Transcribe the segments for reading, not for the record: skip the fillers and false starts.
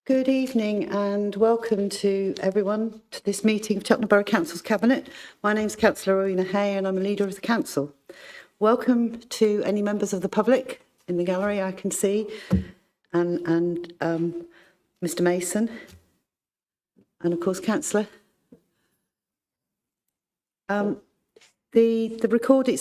Good evening and welcome to everyone to this meeting of Cheltenham Borough Council's Cabinet. My name is Councillor Rowena Hay and I'm a leader of the Council. Welcome to any members of the public in the gallery I can see, and Mr Mason, and of course Councillor. The recording,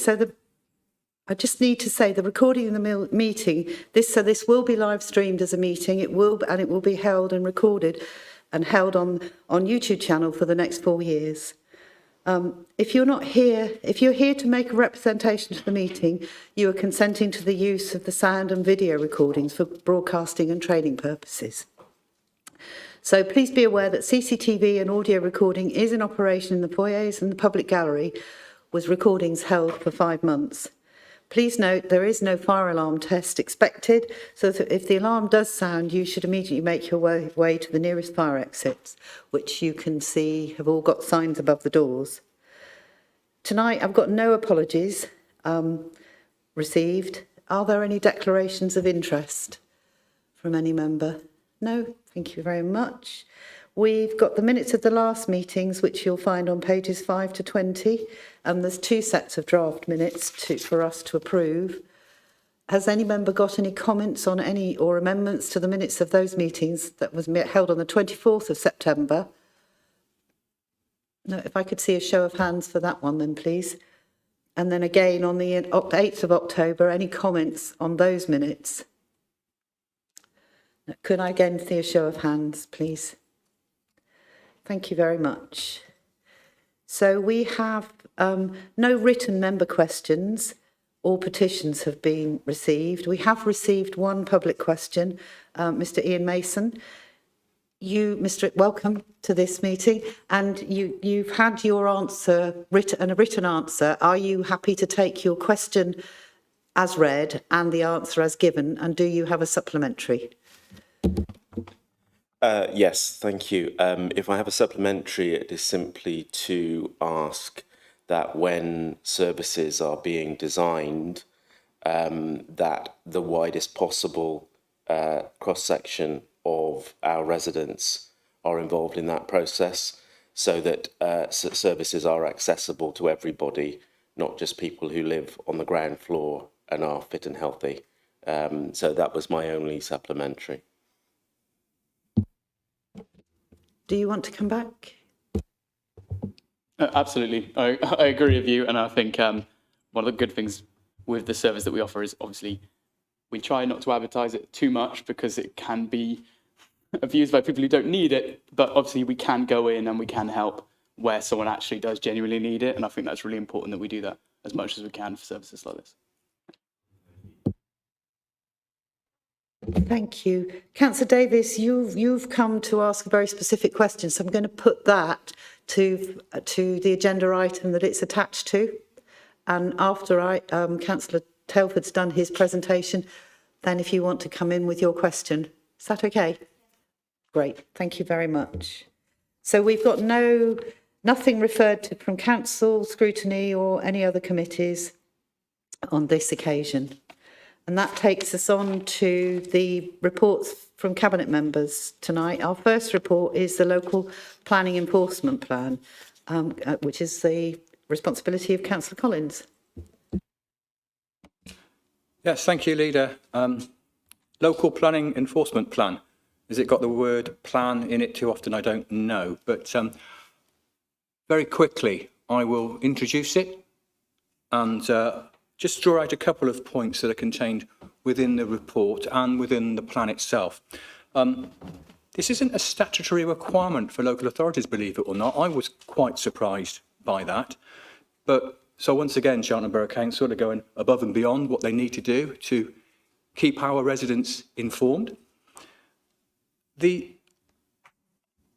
I just need to say the recording of the meeting, this will be live streamed as a meeting. It will be held and recorded and held on YouTube channel for the next 4 years. If you're here to make a representation to the meeting, you are consenting to the use of the sound and video recordings for broadcasting and training purposes. So please be aware that CCTV and audio recording is in operation in the foyers and the public gallery, with recordings held for 5 months. Please note there is no fire alarm test expected, so that if the alarm does sound, you should immediately make your way to the nearest fire exits, which you can see have all got signs above the doors. Tonight I've got no apologies received. Are there any declarations of interest from any member? No, thank you very much. We've got the minutes of the last meetings, which you'll find on pages 5 to 20. There's 2 sets of draft minutes for us to approve. Has any member got any comments on any or amendments to the minutes of those meetings that was held on the 24th of September? No, if I could see a show of hands for that one then, please. And then again on the 8th of October, any comments on those minutes? Could I again see a show of hands, please? Thank you very much. So we have no written member questions or petitions have been received. We have received one public question. Mr Ian Mason, welcome to this meeting, and you've had your answer written, a written answer. Are you happy to take your question as read and the answer as given, and do you have a supplementary? Yes, thank you. If I have a supplementary, it is simply to ask that when services are being designed, that the widest possible cross-section of our residents are involved in that process, so that services are accessible to everybody, not just people who live on the ground floor and are fit and healthy. So that was my only supplementary. Do you want to come back? Absolutely. I agree with you. And I think one of the good things with the service that we offer is obviously we try not to advertise it too much because it can be abused by people who don't need it. But obviously we can go in and we can help where someone actually does genuinely need it. And I think that's really important that we do that as much as we can for services like this. Thank you. Councillor Davis, you've come to ask a very specific question, so I'm going to put that to the agenda item that it's attached to. And after Councillor Telford's done his presentation, then if you want to come in with your question. Is that okay? Great, thank you very much. So we've got nothing referred to from council, scrutiny or any other committees on this occasion. And that takes us on to the reports from Cabinet members tonight. Our first report is the Local Planning Enforcement Plan, which is the responsibility of Councillor Collins. Yes, thank you, Leader. Local Planning Enforcement Plan. Has it got the word plan in it too often? I don't know. But very quickly, I will introduce it and just draw out a couple of points that are contained within the report and within the plan itself. This isn't a statutory requirement for local authorities, believe it or not. I was quite surprised by that. But so once again, Cheltenham Borough Council are going above and beyond what they need to do to keep our residents informed. The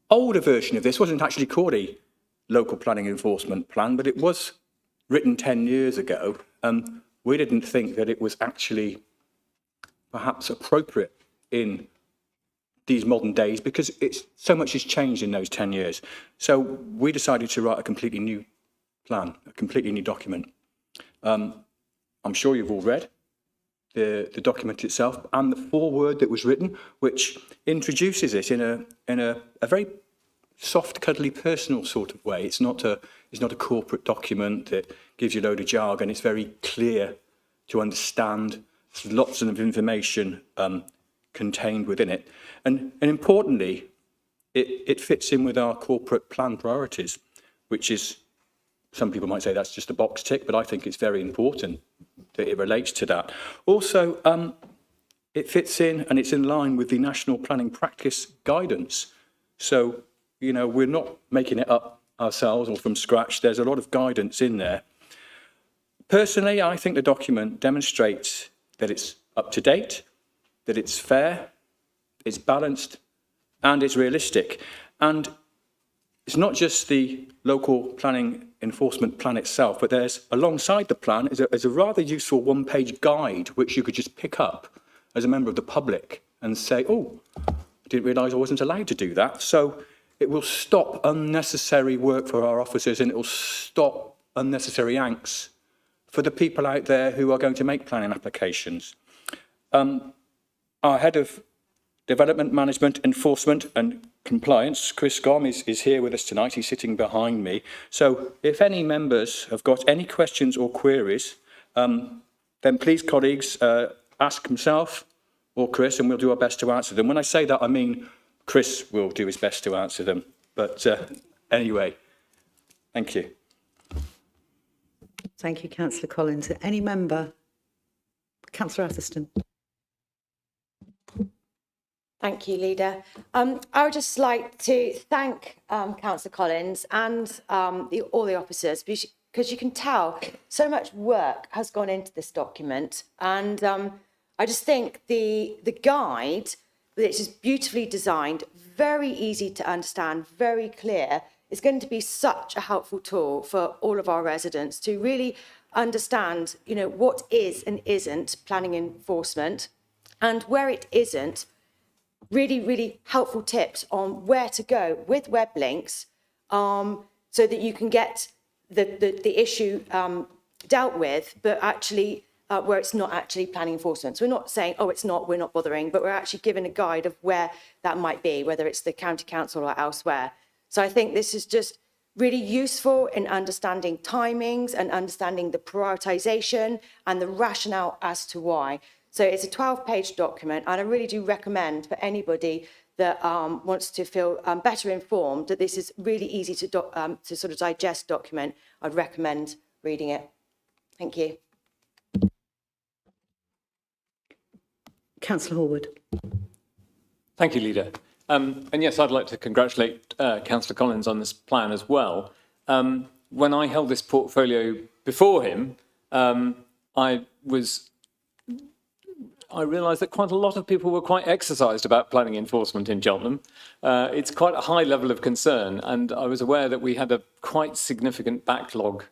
older version of this wasn't actually called a Local Planning Enforcement Plan, but it was written 10 years ago. We didn't think that it was actually perhaps appropriate in these modern days because so much has changed in those 10 years. So we decided to write a completely new plan, a completely new document. I'm sure you've all read the document itself and the foreword that was written, which introduces it in a very soft, cuddly, personal sort of way. It's not a corporate document that gives you a load of jargon. It's very clear to understand. There's lots of information contained within it. And importantly, it fits in with our corporate plan priorities, which is, some people might say that's just a box tick, but I think it's very important that it relates to that. Also, it fits in and it's in line with the National Planning Practice Guidance. So, you know, we're not making it up ourselves or from scratch. There's a lot of guidance in there. Personally, I think the document demonstrates that it's up to date, that it's fair, it's balanced, and it's realistic. And it's not just the local planning enforcement plan itself, but there's, alongside the plan, is a rather useful one-page guide which you could just pick up as a member of the public and say, oh, I didn't realise I wasn't allowed to do that. So it will stop unnecessary work for our officers, and it will stop unnecessary angst for the people out there who are going to make planning applications. Our head of Development Management, Enforcement and Compliance, Chris Gom, is here with us tonight. He's sitting behind me. So if any members have got any questions or queries, then please, colleagues, ask himself or Chris, and we'll do our best to answer them. When I say that, I mean Chris will do his best to answer them. But anyway, thank you. Thank you, Councillor Collins. Any member? Councillor Atherstone. Thank you, Leader. I would just like to thank Councillor Collins and all the officers, because you can tell so much work has gone into this document. And I just think the guide, which is beautifully designed, very easy to understand, very clear, is going to be such a helpful tool for all of our residents to really understand, you know, what is and isn't planning enforcement, and where it isn't, really helpful tips on where to go with web links, so that you can get the issue dealt with, but actually where it's not actually planning enforcement. So we're not saying, oh, it's not, we're not bothering, but we're actually given a guide of where that might be, whether it's the county council or elsewhere. So I think this is just really useful in understanding timings and understanding the prioritisation and the rationale as to why. So it's a 12-page document, and I really do recommend for anybody that wants to feel better informed that this is really easy to sort of digest document. I'd recommend reading it. Thank you. Councillor Horwood. Thank you, Leader. And yes, I'd like to congratulate Councillor Collins on this plan as well. When I held this portfolio before him, I realised that quite a lot of people were quite exercised about planning enforcement in Cheltenham. It's quite a high level of concern, and I was aware that we had a quite significant backlog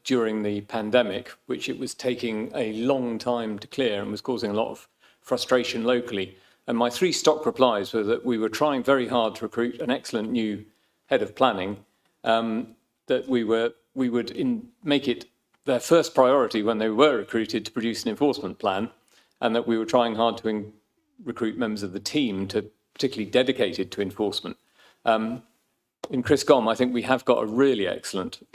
during the pandemic, which it was taking a long time to clear and was causing a lot of frustration locally. And my 3 stock replies were that we were trying very hard to recruit an excellent new head of planning, that we would make it their first priority when they were recruited to produce an enforcement plan, and that we were trying hard to recruit members of the team to particularly dedicated to enforcement. In Chris Gom, I think we have got a really excellent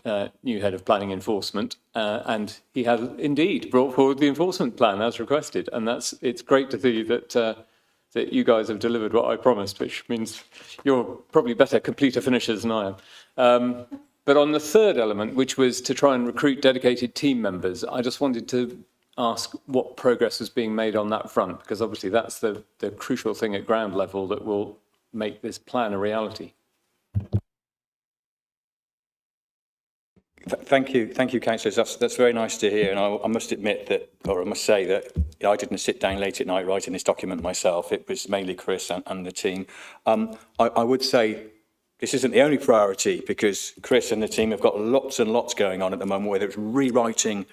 new head of planning enforcement, and he has indeed brought forward the enforcement plan as requested, and it's great to see that that you guys have delivered what I promised, which means you're probably better completer finishers than I am. But on the third element, which was to try and recruit dedicated team members, I just wanted to ask what progress was being made on that front, because obviously that's the crucial thing at ground level that will make this plan a reality. Thank you, councillors. That's very nice to hear. And I must admit that, or I must say that I didn't sit down late at night writing this document myself. It was mainly Chris and the team. I would say this isn't the only priority, because Chris and the team have got lots and lots going on at the moment, whether it's rewriting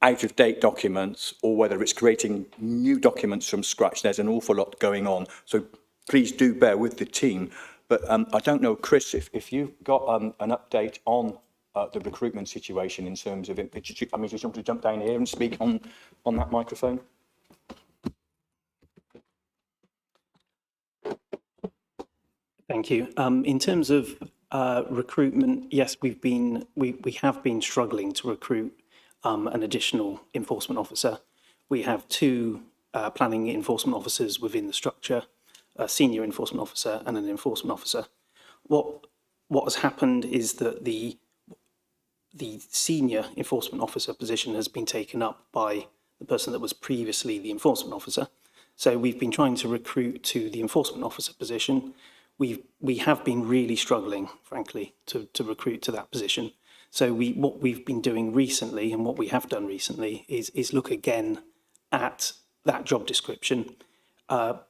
out-of-date documents or whether it's creating new documents from scratch. There's an awful lot going on. So please do bear with the team. But I don't know, Chris, if you've got an update on the recruitment situation in terms of it. I mean, just want to jump down here and speak on that microphone. Thank you. In terms of recruitment, yes, we have been struggling to recruit an additional enforcement officer. We have two planning enforcement officers within the structure, a senior enforcement officer and an enforcement officer. What has happened is that the senior enforcement officer position has been taken up by the person that was previously the enforcement officer. So we've been trying to recruit to the enforcement officer position. We have been really struggling, frankly, to recruit to that position. So what we've been doing recently, and what we have done recently, is look again at that job description.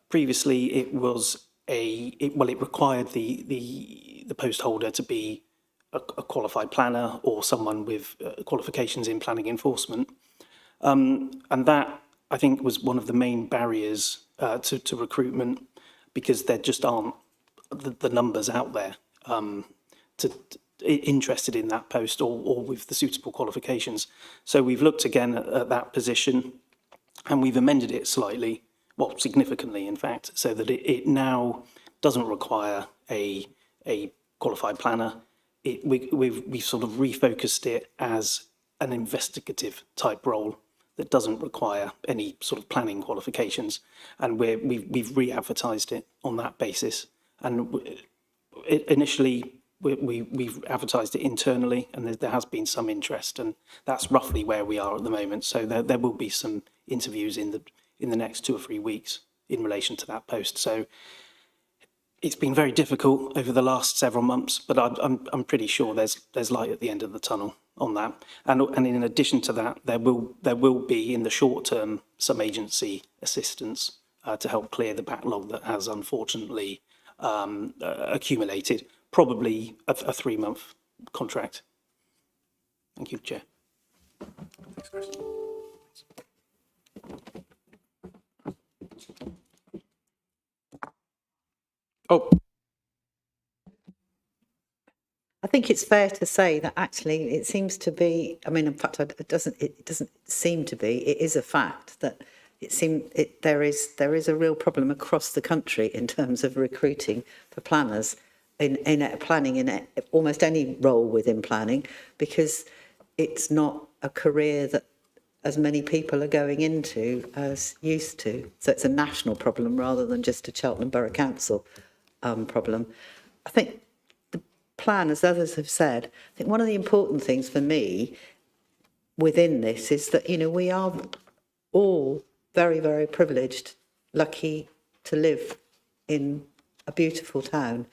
Previously, it required the post holder to be a qualified planner or someone with qualifications in planning enforcement. And that, I think, was one of the main barriers to recruitment, because there just aren't the numbers out there interested in that post or with the suitable qualifications. So we've looked again at that position, and we've amended it slightly, well, significantly, in fact, so that it now doesn't require a qualified planner. We've sort of refocused it as an investigative type role that doesn't require any sort of planning qualifications, and we've re-advertised it on that basis. And initially, we've advertised it internally, and there has been some interest, and that's roughly where we are at the moment. So there will be some interviews in the next 2 or 3 weeks in relation to that post. So it's been very difficult over the last several months, but I'm pretty sure there's light at the end of the tunnel on that. And in addition to that, there will be in the short term some agency assistance to help clear the backlog that has unfortunately accumulated. Probably a 3-month contract. Thank you, Chair. Next question. Oh, I think it's fair to say that actually it seems to be, I mean, in fact, it doesn't seem to be, it is a fact that there is a real problem across the country in terms of recruiting for planners in planning, in almost any role within planning, because it's not a career that as many people are going into as used to. So it's a national problem rather than just a Cheltenham Borough Council problem. I think the plan, as others have said, I think one of the important things for me within this is that, you know, we are all very, very privileged, lucky to live in a beautiful town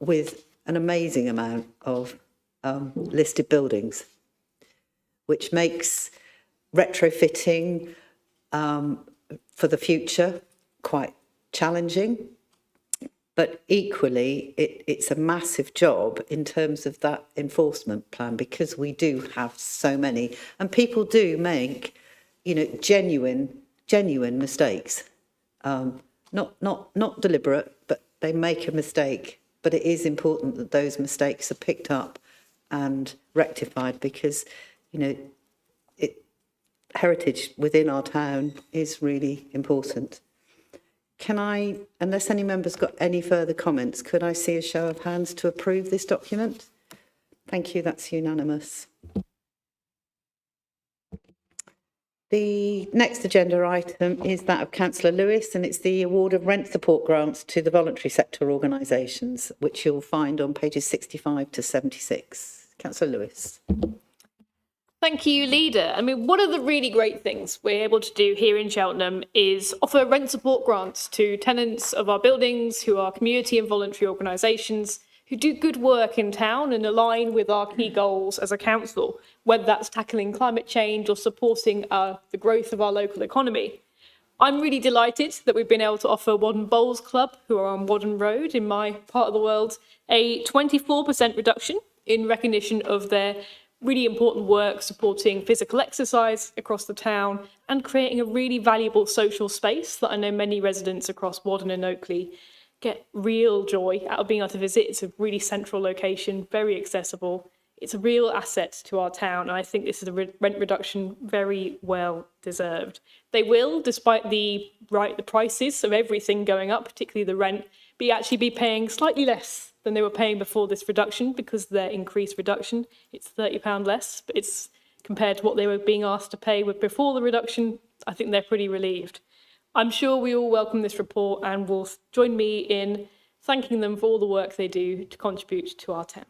with an amazing amount of listed buildings, which makes retrofitting for the future quite challenging. But equally, it's a massive job in terms of that enforcement plan, because we do have so many, and people do make, you know, genuine mistakes. Not deliberate, but they make a mistake. But it is important that those mistakes are picked up and rectified, because, you know, heritage within our town is really important. Can I, unless any members got any further comments, could I see a show of hands to approve this document? Thank you, that's unanimous. The next agenda item is that of Councillor Lewis, and it's the award of rent support grants to the voluntary sector organisations, which you'll find on pages 65 to 76. Councillor Lewis. Thank you, Leader. I mean, one of the really great things we're able to do here in Cheltenham is offer rent support grants to tenants of our buildings who are community and voluntary organisations who do good work in town and align with our key goals as a council, whether that's tackling climate change or supporting the growth of our local economy. I'm really delighted that we've been able to offer Whaddon Bowls Club, who are on Whaddon Road in my part of the world, a 24% reduction in recognition of their really important work supporting physical exercise across the town and creating a really valuable social space that I know many residents across Whaddon and Oakley get real joy out of being able to visit. It's a really central location, very accessible. It's a real asset to our town, and I think this is a rent reduction very well deserved. They will, despite the prices of everything going up, particularly the rent, actually be paying slightly less than they were paying before this reduction because of their increased reduction. It's £30 less, but it's compared to what they were being asked to pay with before the reduction. I think they're pretty relieved. I'm sure we all welcome this report and will join me in thanking them for all the work they do to contribute to our town.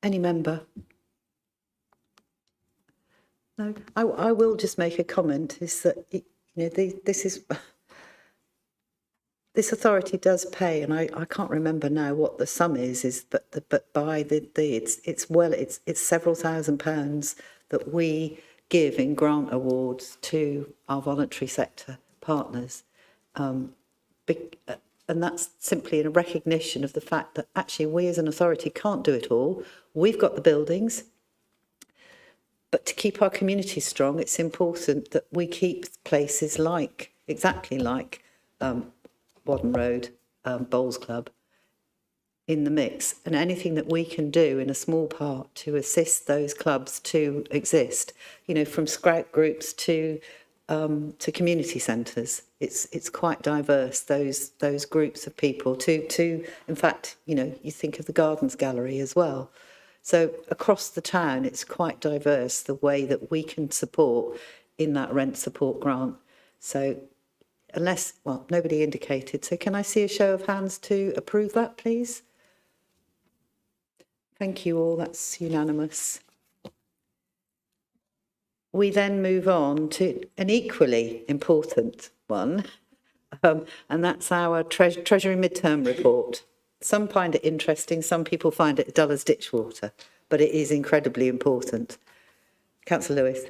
Any member? No, I will just make a comment, is that, this authority does pay, and I can't remember now what the sum is but by it's several £1,000s that we give in grant awards to our voluntary sector partners. And that's simply a recognition of the fact that actually we as an authority can't do it all. We've got the buildings, but to keep our community strong, it's important that we keep places exactly like Wadden Road, Bowls Club, in the mix, and anything that we can do in a small part to assist those clubs to exist, from scout groups to community centres. It's quite diverse, those groups of people. In fact, you think of the Gardens Gallery as well. So across the town, it's quite diverse the way that we can support in that rent support grant. So nobody indicated. So can I see a show of hands to approve that, please? Thank you all, that's unanimous. We then move on to an equally important one, and that's our Treasury midterm report. Some find it interesting, some people find it dull as ditch water, but it is incredibly important. Councillor Lewis.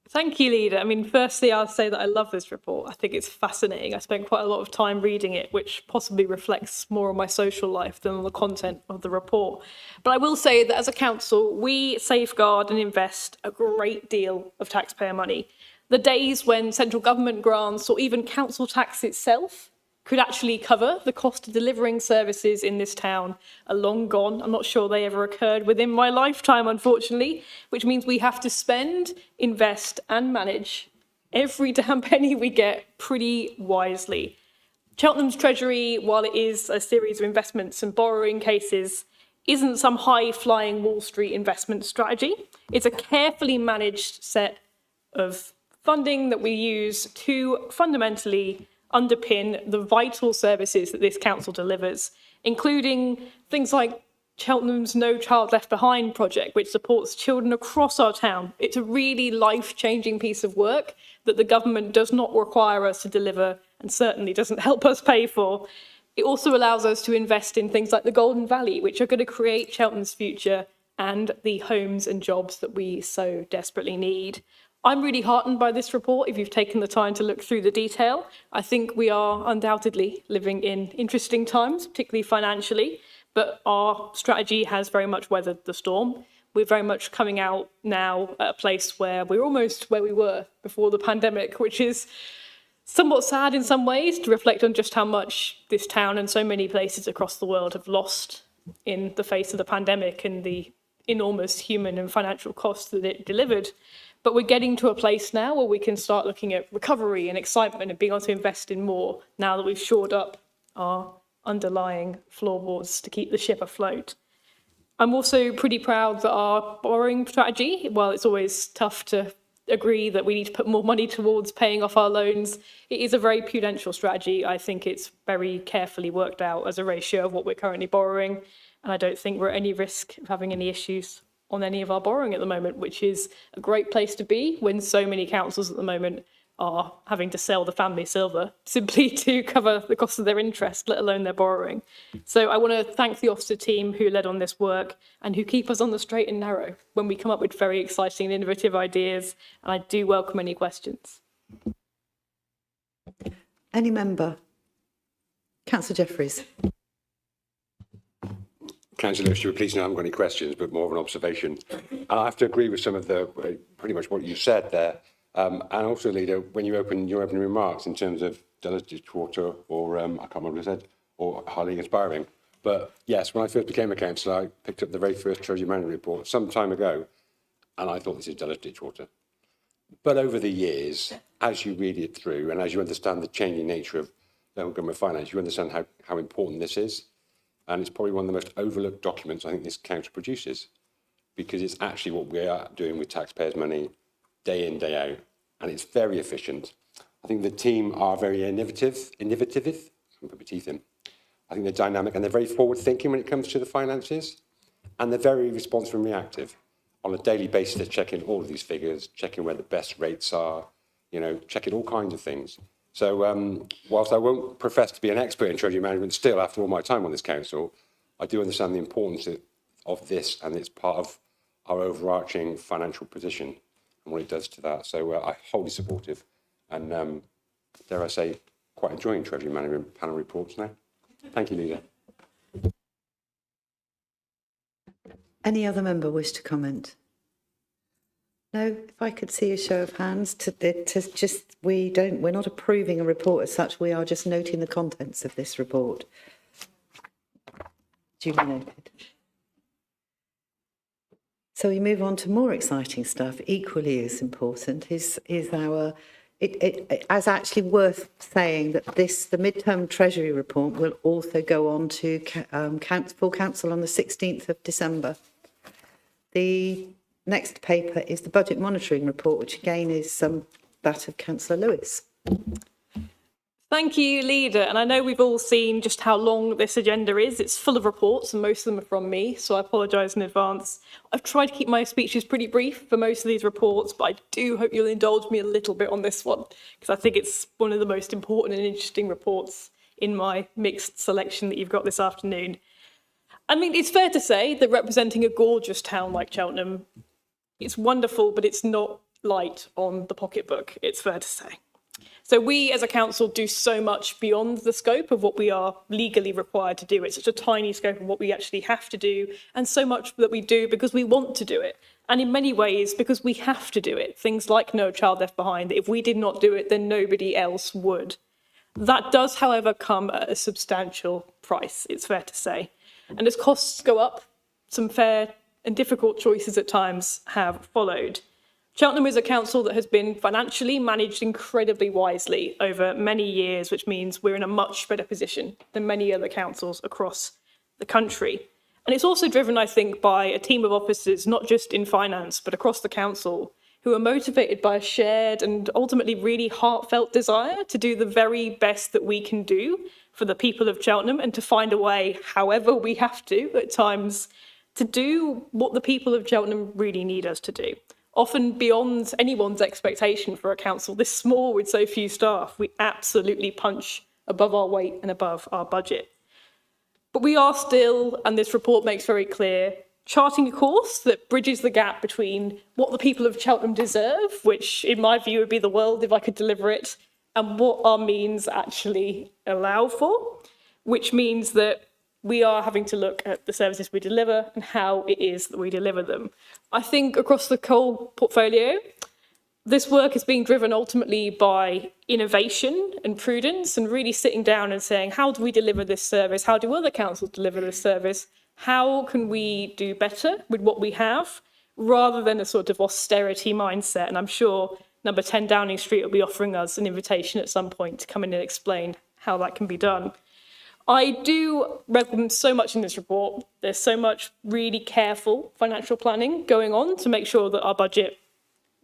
Thank you, Leader. Firstly, I'll say that I love this report. I think it's fascinating. I spent quite a lot of time reading it, which possibly reflects more on my social life than on the content of the report. But I will say that as a council, we safeguard and invest a great deal of taxpayer money. The days when central government grants or even council tax itself could actually cover the cost of delivering services in this town are long gone. I'm not sure they ever occurred within my lifetime, unfortunately, which means we have to spend, invest and manage every damn penny we get pretty wisely. Cheltenham's Treasury, while it is a series of investments and borrowing cases, isn't some high-flying Wall Street investment strategy. It's a carefully managed set of funding that we use to fundamentally underpin the vital services that this council delivers, including things like Cheltenham's No Child Left Behind project, which supports children across our town. It's a really life-changing piece of work that the government does not require us to deliver and certainly doesn't help us pay for. It also allows us to invest in things like the Golden Valley, which are going to create Cheltenham's future and the homes and jobs that we so desperately need. I'm really heartened by this report, if you've taken the time to look through the detail. I think we are undoubtedly living in interesting times, particularly financially, but our strategy has very much weathered the storm. We're very much coming out now at a place where we're almost where we were before the pandemic, which is somewhat sad in some ways to reflect on just how much this town and so many places across the world have lost in the face of the pandemic and the enormous human and financial costs that it delivered. But we're getting to a place now where we can start looking at recovery and excitement and being able to invest in more now that we've shored up our underlying floorboards to keep the ship afloat. I'm also pretty proud that our borrowing strategy, while it's always tough to agree that we need to put more money towards paying off our loans, it is a very prudential strategy. I think it's very carefully worked out as a ratio of what we're currently borrowing, and I don't think we're at any risk of having any issues on any of our borrowing at the moment, which is a great place to be when so many councils at the moment are having to sell the family silver simply to cover the cost of their interest, let alone their borrowing. So I want to thank the officer team who led on this work and who keep us on the straight and narrow when we come up with very exciting and innovative ideas. And I do welcome any questions. Any member? Councillor Jeffries. Councillor Lewis, please, I haven't got any questions, but more of an observation. I have to agree with some of the, pretty much what you said there. And also, Leader, when you open your opening remarks in terms of Dulles Ditchwater or, I can't remember what I said, or highly inspiring. But yes, when I first became a councillor, I picked up the very first Treasury Management report some time ago, and I thought this is Dulles Ditchwater. But over the years, as you read it through and as you understand the changing nature of local government finance, you understand how important this is. And it's probably one of the most overlooked documents I think this council produces, because it's actually what we are doing with taxpayers' money day in, day out, and it's very efficient. I think the team are very innovative. I'm going to put my teeth in. I think they're dynamic and they're very forward-thinking when it comes to the finances, and they're very responsive and reactive. On a daily basis, they're checking all of these figures, checking where the best rates are, checking all kinds of things. So whilst I won't profess to be an expert in treasury management still after all my time on this council, I do understand the importance of this, and it's part of our overarching financial position and what it does to that. So I'm wholly supportive and, dare I say, quite enjoying treasury management panel reports now. Thank you, Leader. Any other member wish to comment? No, if I could see a show of hands we're not approving a report as such, we are just noting the contents of this report. Duly noted. So we move on to more exciting stuff. Equally as important is our, as actually worth saying that the midterm Treasury report will also go on to full council on the 16th of December. The next paper is the budget monitoring report, which again is that of Councillor Lewis. Thank you, Leader. And I know we've all seen just how long this agenda is. It's full of reports and most of them are from me, so I apologise in advance. I've tried to keep my speeches pretty brief for most of these reports, but I do hope you'll indulge me a little bit on this one, because I think it's one of the most important and interesting reports in my mixed selection that you've got this afternoon. I mean, it's fair to say that representing a gorgeous town like Cheltenham, it's wonderful, but it's not light on the pocketbook, it's fair to say. So we as a council do so much beyond the scope of what we are legally required to do. It's such a tiny scope of what we actually have to do, and so much that we do because we want to do it. And in many ways, because we have to do it. Things like No Child Left Behind, that if we did not do it, then nobody else would. That does, however, come at a substantial price, it's fair to say. And as costs go up, some fair and difficult choices at times have followed. Cheltenham is a council that has been financially managed incredibly wisely over many years, which means we're in a much better position than many other councils across the country. And it's also driven, I think, by a team of officers, not just in finance, but across the council, who are motivated by a shared and ultimately really heartfelt desire to do the very best that we can do for the people of Cheltenham and to find a way, however we have to at times, to do what the people of Cheltenham really need us to do. Often beyond anyone's expectation for a council this small with so few staff, we absolutely punch above our weight and above our budget. But we are still, and this report makes very clear, charting a course that bridges the gap between what the people of Cheltenham deserve, which in my view would be the world if I could deliver it, and what our means actually allow for, which means that we are having to look at the services we deliver and how it is that we deliver them. I think across the whole portfolio, this work is being driven ultimately by innovation and prudence and really sitting down and saying, how do we deliver this service? How do other councils deliver this service? How can we do better with what we have rather than a sort of austerity mindset? And I'm sure number 10 Downing Street will be offering us an invitation at some point to come in and explain how that can be done. I do recommend so much in this report. There's so much really careful financial planning going on to make sure that our budget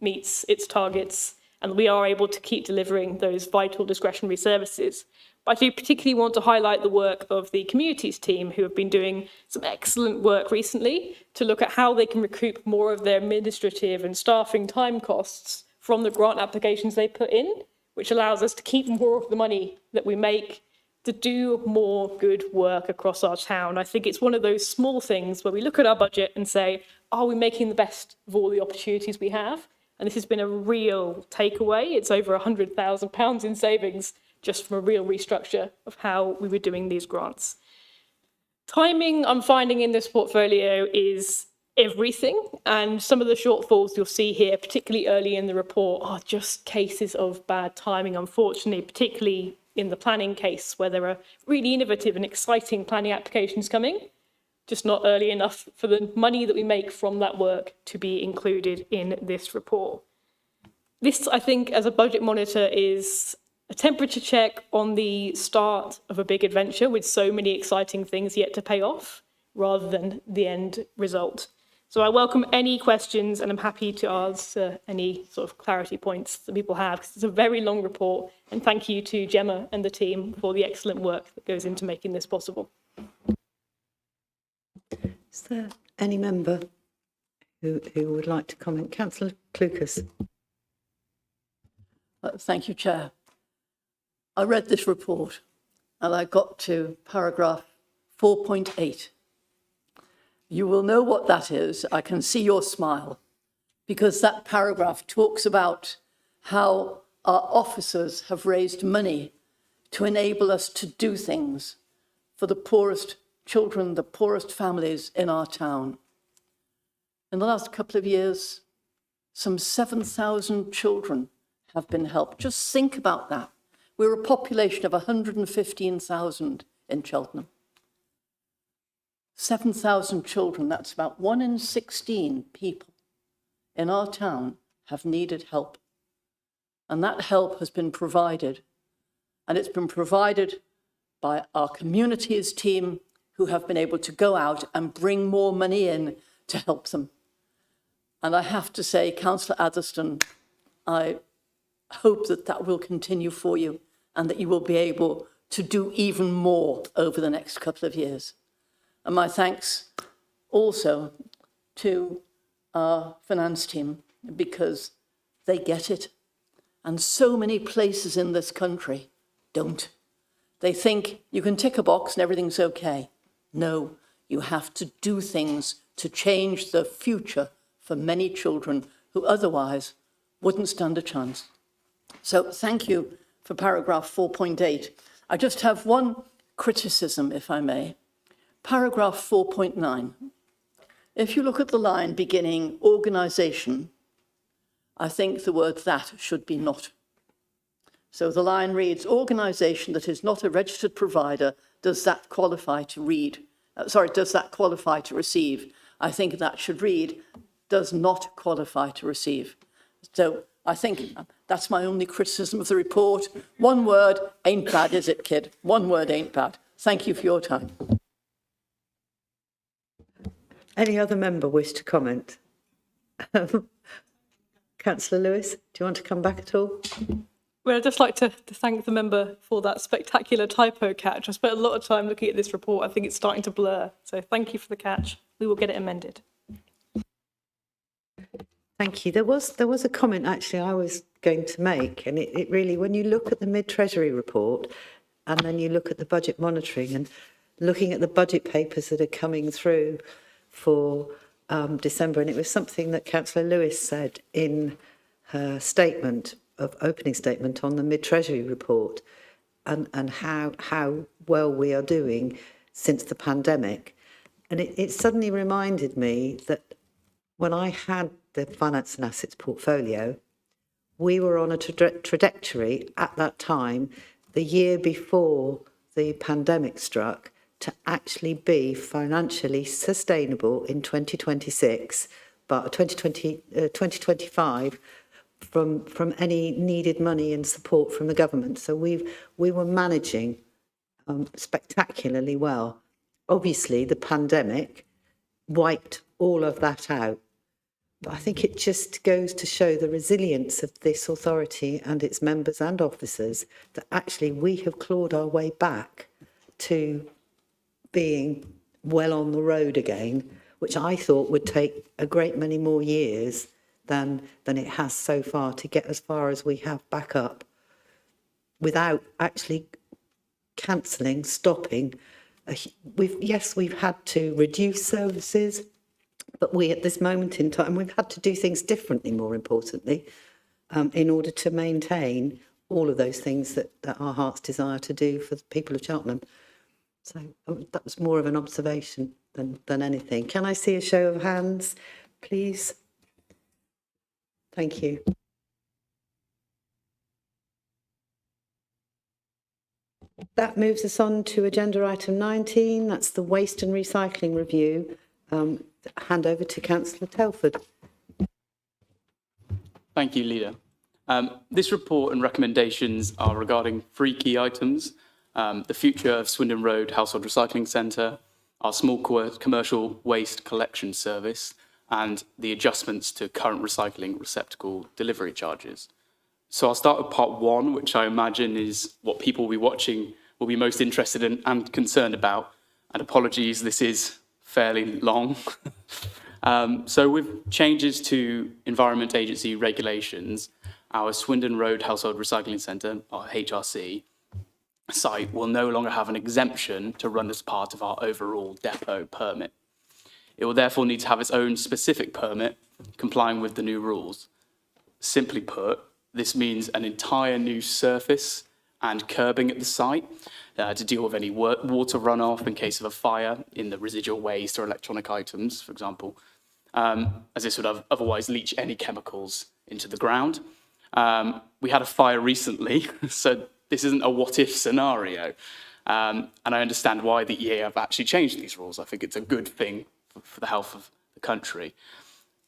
meets its targets and we are able to keep delivering those vital discretionary services. But I do particularly want to highlight the work of the communities team, who have been doing some excellent work recently to look at how they can recoup more of their administrative and staffing time costs from the grant applications they put in, which allows us to keep more of the money that we make to do more good work across our town. I think it's one of those small things where we look at our budget and say, are we making the best of all the opportunities we have? And this has been a real takeaway. It's over £100,000 in savings just from a real restructure of how we were doing these grants. Timing, I'm finding in this portfolio, is everything. And some of the shortfalls you'll see here, particularly early in the report, are just cases of bad timing, unfortunately, particularly in the planning case where there are really innovative and exciting planning applications coming, just not early enough for the money that we make from that work to be included in this report. This, I think, as a budget monitor, is a temperature check on the start of a big adventure with so many exciting things yet to pay off, rather than the end result. So I welcome any questions, and I'm happy to answer any sort of clarity points that people have, because it's a very long report. And thank you to Gemma and the team for the excellent work that goes into making this possible. Is there any member who would like to comment? Councillor Clucas. Thank you, Chair. I read this report and I got to paragraph 4.8. You will know what that is. I can see your smile, because that paragraph talks about how our officers have raised money to enable us to do things for the poorest children, the poorest families in our town. In the last couple of years, some 7,000 children have been helped. Just think about that. We're a population of 115,000 in Cheltenham. 7,000 children, that's about 1 in 16 people in our town have needed help. And that help has been provided. And it's been provided by our communities team, who have been able to go out and bring more money in to help them. And I have to say, Councillor Atherstone, I hope that that will continue for you and that you will be able to do even more over the next couple of years. And my thanks also to our finance team, because they get it. And so many places in this country don't. They think you can tick a box and everything's okay. No, you have to do things to change the future for many children who otherwise wouldn't stand a chance. So thank you for paragraph 4.8. I just have one criticism, if I may. Paragraph 4.9. If you look at the line beginning organisation, I think the word that should be not. So the line reads, organisation that is not a registered provider, does that qualify to read? Does that qualify to receive? I think that should read, does not qualify to receive. So I think that's my only criticism of the report. One word ain't bad, is it, kid? One word ain't bad. Thank you for your time. Any other member wish to comment? Councillor Lewis, do you want to come back at all? Well, I'd just like to thank the member for that spectacular typo catch. I spent a lot of time looking at this report. I think it's starting to blur. So thank you for the catch. We will get it amended. Thank you. There was a comment actually I was going to make, and it really, when you look at the mid-Treasury report and then you look at the budget monitoring and looking at the budget papers that are coming through for December, and it was something that Councillor Lewis said in her opening statement on the mid-Treasury report, and how well we are doing since the pandemic. And it suddenly reminded me that when I had the finance and assets portfolio, we were on a trajectory at that time, the year before the pandemic struck, to actually be financially sustainable in 2026, but 2025 from any needed money and support from the government. So we were managing spectacularly well. Obviously, the pandemic wiped all of that out. But I think it just goes to show the resilience of this authority and its members and officers, that actually we have clawed our way back to being well on the road again, which I thought would take a great many more years than it has so far to get as far as we have back up, without actually cancelling, stopping. We've had to reduce services, but we, at this moment in time, we've had to do things differently, more importantly, in order to maintain all of those things that our hearts desire to do for the people of Cheltenham. So that was more of an observation than anything. Can I see a show of hands, please? Thank you. That moves us on to agenda item 19. That's the waste and recycling review. Hand over to Councillor Telford. Thank you, Leader. This report and recommendations are regarding 3 key items: the future of Swindon Road Household Recycling Centre, our small commercial waste collection service, and the adjustments to current recycling receptacle delivery charges. So I'll start with part 1, which I imagine is what people will be watching will be most interested in and concerned about. And apologies, this is fairly long. So with changes to Environment Agency regulations, our Swindon Road Household Recycling Centre, our HRC, site will no longer have an exemption to run as part of our overall depot permit. It will therefore need to have its own specific permit complying with the new rules. Simply put, this means an entire new surface and curbing at the site to deal with any water runoff in case of a fire in the residual waste or electronic items, for example, as this would otherwise leach any chemicals into the ground. We had a fire recently, so this isn't a what-if scenario. And I understand why the EA have actually changed these rules. I think it's a good thing for the health of the country.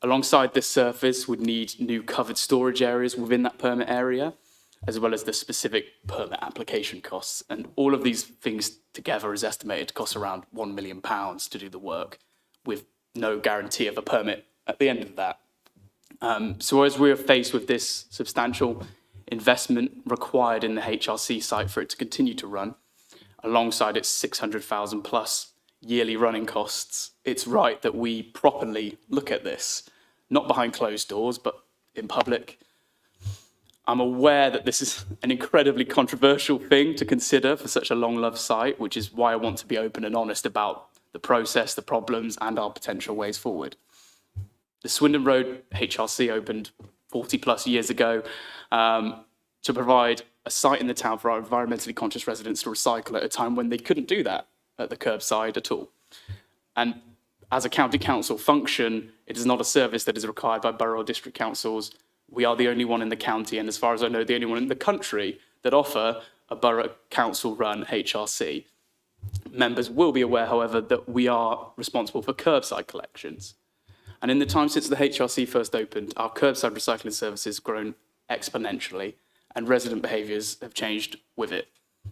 Alongside this surface, we'd need new covered storage areas within that permit area, as well as the specific permit application costs. And all of these things together is estimated to cost around £1 million to do the work, with no guarantee of a permit at the end of that. So as we're faced with this substantial investment required in the HRC site for it to continue to run, alongside its 600,000 plus yearly running costs, it's right that we properly look at this, not behind closed doors, but in public. I'm aware that this is an incredibly controversial thing to consider for such a long-loved site, which is why I want to be open and honest about the process, the problems, and our potential ways forward. The Swindon Road HRC opened 40 plus years ago to provide a site in the town for our environmentally conscious residents to recycle at a time when they couldn't do that at the curbside at all. And as a county council function, it is not a service that is required by borough or district councils. We are the only one in the county, and as far as I know, the only one in the country that offer a borough council run HRC. Members will be aware, however, that we are responsible for curbside collections. And in the time since the HRC first opened, our curbside recycling service has grown exponentially, and resident behaviours have changed with it.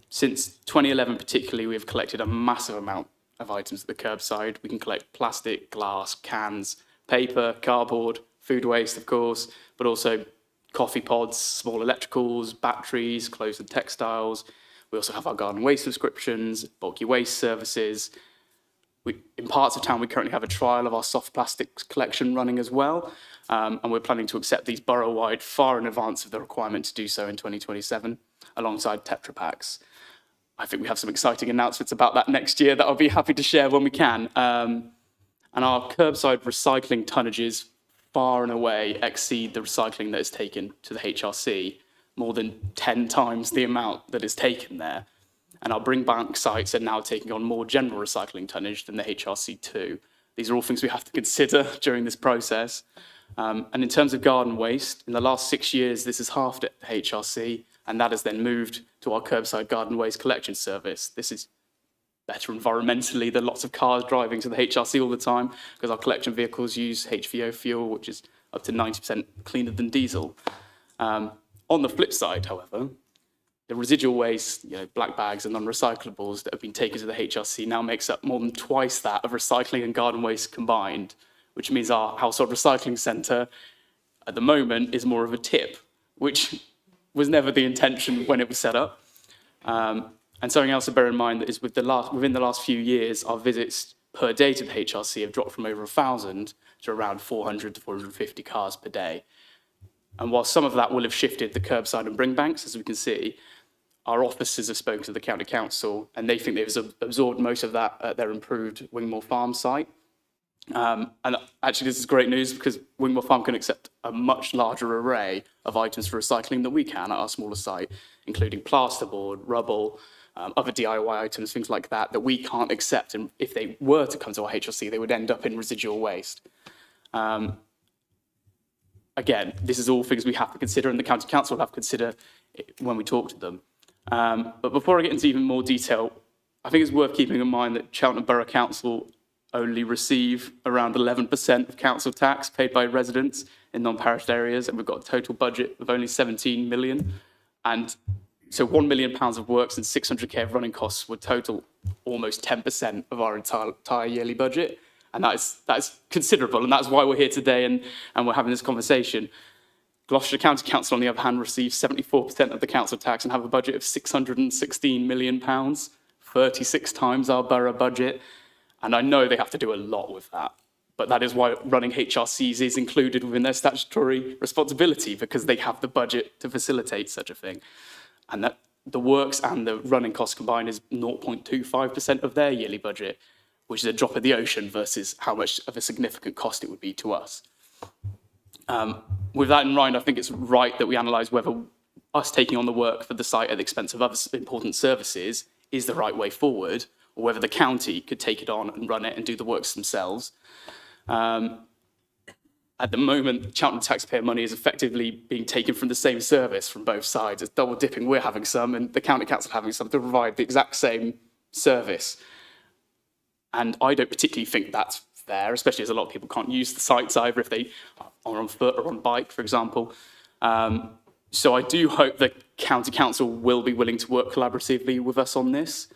Since 2011 particularly, we have collected a massive amount of items at the curbside. We can collect plastic, glass, cans, paper, cardboard, food waste, of course, but also coffee pods, small electricals, batteries, clothes and textiles. We also have our garden waste subscriptions, bulky waste services. In parts of town, we currently have a trial of our soft plastics collection running as well, and we're planning to accept these borough-wide far in advance of the requirement to do so in 2027, alongside Tetra Paks. I think we have some exciting announcements about that next year that I'll be happy to share when we can. And our curbside recycling tonnages far and away exceed the recycling that is taken to the HRC, more than 10 times the amount that is taken there. And our bring bank sites are now taking on more general recycling tonnage than the HRC2. These are all things we have to consider during this process. And in terms of garden waste, in the last 6 years, this has halved at the HRC, and that has then moved to our curbside garden waste collection service. This is better environmentally than lots of cars driving to the HRC all the time, because our collection vehicles use HVO fuel, which is up to 90% cleaner than diesel. On the flip side, however, the residual waste, black bags and non-recyclables that have been taken to the HRC now makes up more than twice that of recycling and garden waste combined, which means our household recycling centre at the moment is more of a tip, which was never the intention when it was set up. And something else to bear in mind is within the last few years, our visits per day to the HRC have dropped from over 1,000 to around 400 to 450 cars per day. And while some of that will have shifted the curbside and bring banks, as we can see, our officers have spoken to the county council and they think they've absorbed most of that at their improved Wingmore Farm site. And actually this is great news because Wingmore Farm can accept a much larger array of items for recycling than we can at our smaller site, including plasterboard, rubble, other DIY items, things like that, that we can't accept. And if they were to come to our HRC, they would end up in residual waste. Again, this is all things we have to consider and the county council will have to consider when we talk to them. But before I get into even more detail, I think it's worth keeping in mind that Cheltenham Borough Council only receive around 11% of council tax paid by residents in non-parish areas, and we've got a total budget of only 17 million. And so £1 million of works and 600k of running costs would total almost 10% of our entire yearly budget. And that's considerable, and that's why we're here today and we're having this conversation. Gloucestershire County Council, on the other hand, receives 74% of the council tax and have a budget of £616 million, 36 times our borough budget. And I know they have to do a lot with that, but that is why running HRCs is included within their statutory responsibility, because they have the budget to facilitate such a thing. And that the works and the running costs combined is 0.25% of their yearly budget, which is a drop in the ocean versus how much of a significant cost it would be to us. With that in mind, I think it's right that we analyse whether us taking on the work for the site at the expense of other important services is the right way forward, or whether the county could take it on and run it and do the works themselves. At the moment, Cheltenham taxpayer money is effectively being taken from the same service from both sides. It's double dipping. We're having some and the county council having some to provide the exact same service. And I don't particularly think that's fair, especially as a lot of people can't use the sites either if they are on foot or on bike, for example. So I do hope the county council will be willing to work collaboratively with us on this.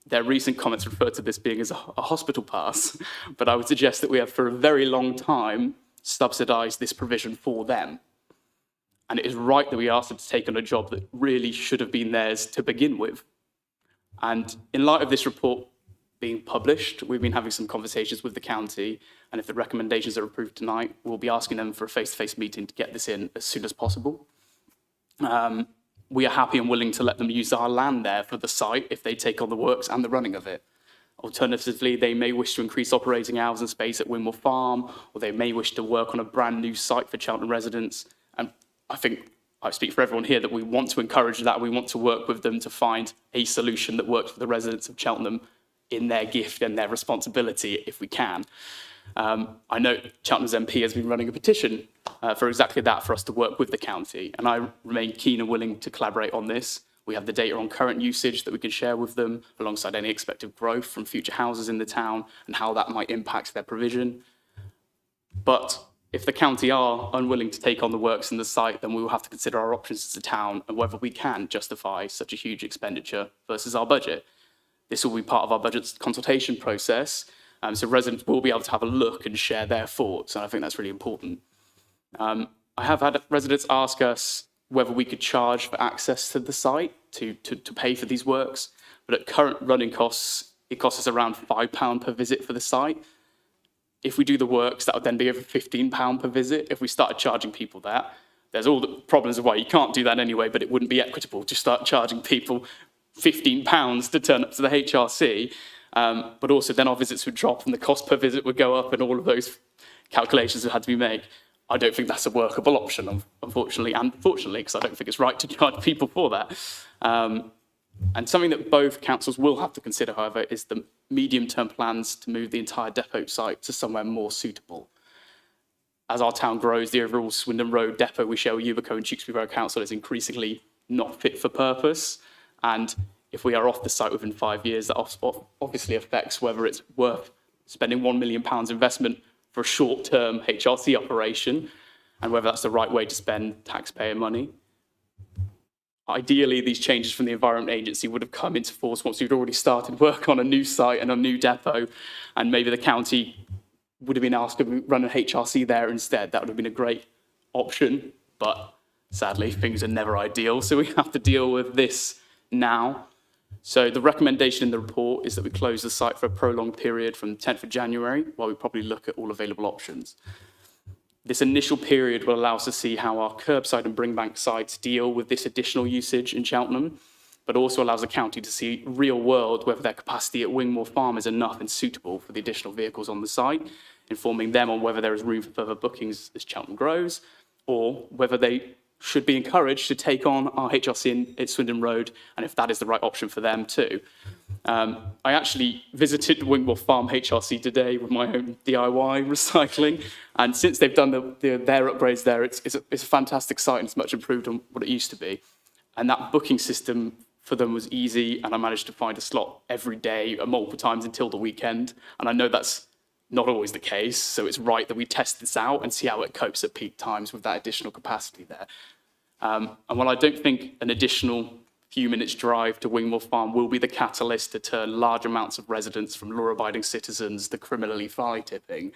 Their recent comments refer to this being as a hospital pass, but I would suggest that we have for a very long time subsidised this provision for them. And it is right that we ask them to take on a job that really should have been theirs to begin with. And in light of this report being published, we've been having some conversations with the county, and if the recommendations are approved tonight, we'll be asking them for a face-to-face meeting to get this in as soon as possible. We are happy and willing to let them use our land there for the site if they take on the works and the running of it. Alternatively, they may wish to increase operating hours and space at Wingmore Farm, or they may wish to work on a brand new site for Cheltenham residents. And I think I speak for everyone here that we want to encourage that. We want to work with them to find a solution that works for the residents of Cheltenham in their gift and their responsibility if we can. I know Cheltenham's MP has been running a petition for exactly that, for us to work with the county, and I remain keen and willing to collaborate on this. We have the data on current usage that we can share with them, alongside any expected growth from future houses in the town and how that might impact their provision. But if the county are unwilling to take on the works in the site, then we will have to consider our options as a town and whether we can justify such a huge expenditure versus our budget. This will be part of our budget consultation process, so residents will be able to have a look and share their thoughts, and I think that's really important. I have had residents ask us whether we could charge for access to the site to pay for these works, but at current running costs, it costs us around £5 per visit for the site. If we do the works, that would then be over £15 per visit. If we started charging people that, there's all the problems of why you can't do that anyway, but it wouldn't be equitable to start charging people £15 to turn up to the HRC, but also then our visits would drop and the cost per visit would go up and all of those calculations would have to be made. I don't think that's a workable option, unfortunately, and fortunately, because I don't think it's right to charge people for that. And something that both councils will have to consider, however, is the medium-term plans to move the entire depot site to somewhere more suitable. As our town grows, the overall Swindon Road depot we share with Yubico and Tewkesbury Borough Council is increasingly not fit for purpose. And if we are off the site within 5 years, that obviously affects whether it's worth spending £1 million investment for a short-term HRC operation, and whether that's the right way to spend taxpayer money. Ideally, these changes from the Environment Agency would have come into force once we'd already started work on a new site and a new depot, and maybe the county would have been asked to run an HRC there instead. That would have been a great option, but sadly, things are never ideal, so we have to deal with this now. So the recommendation in the report is that we close the site for a prolonged period from the 10th of January, while we probably look at all available options. This initial period will allow us to see how our curbside and bringbank sites deal with this additional usage in Cheltenham, but also allows the county to see real world whether their capacity at Wingmore Farm is enough and suitable for the additional vehicles on the site, informing them on whether there is room for further bookings as Cheltenham grows, or whether they should be encouraged to take on our HRC at Swindon Road, and if that is the right option for them too. I actually visited Wingmore Farm HRC today with my own DIY recycling, and since they've done their upgrades there, it's a fantastic site and it's much improved on what it used to be. And that booking system for them was easy, and I managed to find a slot every day, multiple times until the weekend. And I know that's not always the case, so it's right that we test this out and see how it copes at peak times with that additional capacity there. And while I don't think an additional few minutes drive to Wingmore Farm will be the catalyst to turn large amounts of residents from law-abiding citizens to criminally fly tipping,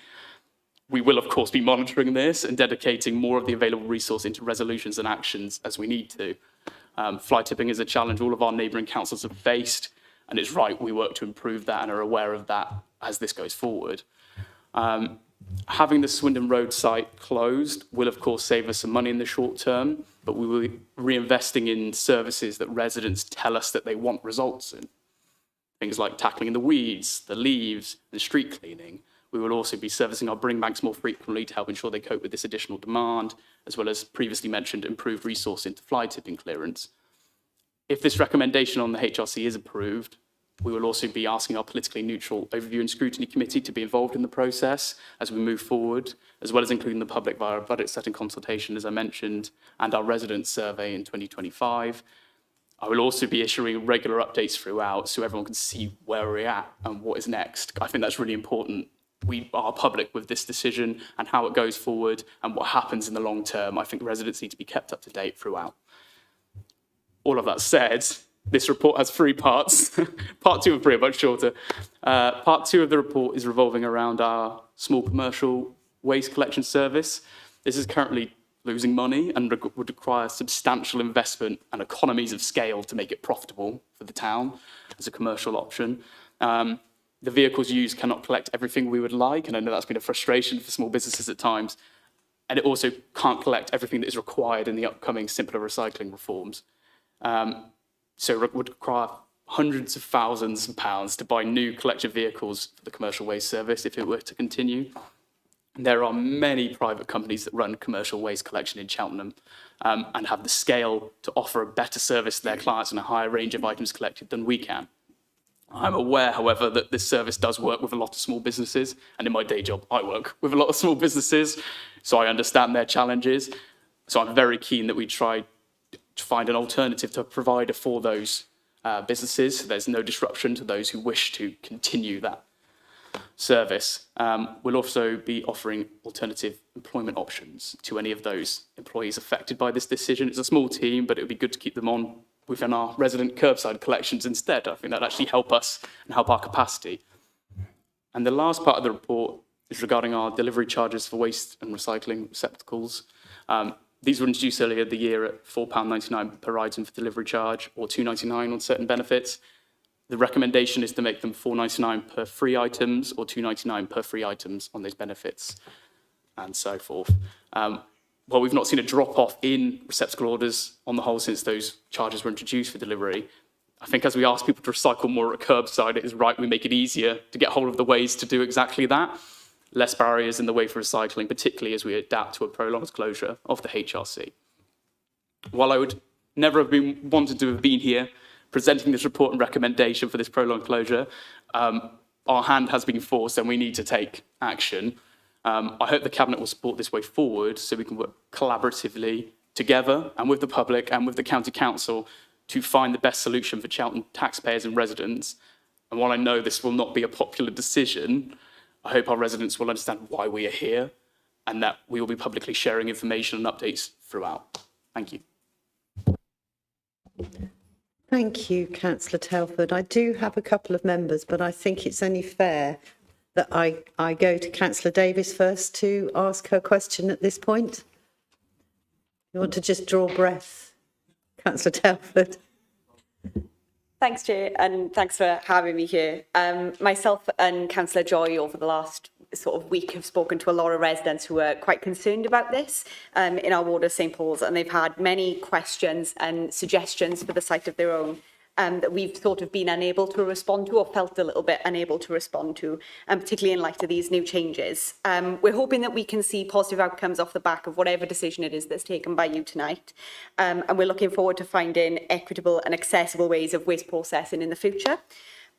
we will, of course, be monitoring this and dedicating more of the available resource into resolutions and actions as we need to. Fly tipping is a challenge all of our neighbouring councils have faced, and it's right we work to improve that and are aware of that as this goes forward. Having the Swindon Road site closed will, of course, save us some money in the short term, but we will be reinvesting in services that residents tell us that they want results in. Things like tackling the weeds, the leaves, and street cleaning. We will also be servicing our bring banks more frequently to help ensure they cope with this additional demand, as well as previously mentioned improved resource into fly tipping clearance. If this recommendation on the HRC is approved, we will also be asking our politically neutral overview and scrutiny committee to be involved in the process as we move forward, as well as including the public via our budget setting consultation, as I mentioned, and our resident survey in 2025. I will also be issuing regular updates throughout so everyone can see where we're at and what is next. I think that's really important. We are public with this decision and how it goes forward and what happens in the long term. I think residents need to be kept up to date throughout. All of that said, this report has 3 parts. Part 2 and 3 are much shorter. Part 2 of the report is revolving around our small commercial waste collection service. This is currently losing money and would require substantial investment and economies of scale to make it profitable for the town as a commercial option. The vehicles used cannot collect everything we would like, and I know that's been a frustration for small businesses at times. And it also can't collect everything that is required in the upcoming simpler recycling reforms. So it would require hundreds of thousands of pounds to buy new collective vehicles for the commercial waste service if it were to continue. And there are many private companies that run commercial waste collection in Cheltenham and have the scale to offer a better service to their clients and a higher range of items collected than we can. I'm aware, however, that this service does work with a lot of small businesses, and in my day job, I work with a lot of small businesses, so I understand their challenges. So I'm very keen that we try to find an alternative to provider for those businesses. So there's no disruption to those who wish to continue that service. We'll also be offering alternative employment options to any of those employees affected by this decision. It's a small team, but it would be good to keep them on within our resident curbside collections instead. I think that'd actually help us and help our capacity. And the last part of the report is regarding our delivery charges for waste and recycling receptacles. These were introduced earlier the year at £4.99 per item for delivery charge, or £2.99 on certain benefits. The recommendation is to make them £4.99 per free items, or £2.99 per free items on those benefits, and so forth. While we've not seen a drop-off in receptacle orders on the whole since those charges were introduced for delivery, I think as we ask people to recycle more at curbside, it is right we make it easier to get hold of the ways to do exactly that. Less barriers in the way for recycling, particularly as we adapt to a prolonged closure of the HRC. While I would never have wanted to have been here presenting this report and recommendation for this prolonged closure, our hand has been forced and we need to take action. I hope the Cabinet will support this way forward so we can work collaboratively together and with the public and with the County Council to find the best solution for Cheltenham taxpayers and residents. And while I know this will not be a popular decision, I hope our residents will understand why we are here and that we will be publicly sharing information and updates throughout. Thank you. Thank you, Councillor Telford. I do have a couple of members, but I think it's only fair that I go to Councillor Davies first to ask her question at this point. You want to just draw breath, Councillor Telford? Thanks, Chair, and thanks for having me here. Myself and Councillor Joy over the last sort of week have spoken to a lot of residents who are quite concerned about this in our ward of St Paul's, and they've had many questions and suggestions for the site of their own that we've sort of been unable to respond to, or felt a little bit unable to respond to, particularly in light of these new changes. We're hoping that we can see positive outcomes off the back of whatever decision it is that's taken by you tonight. And we're looking forward to finding equitable and accessible ways of waste processing in the future.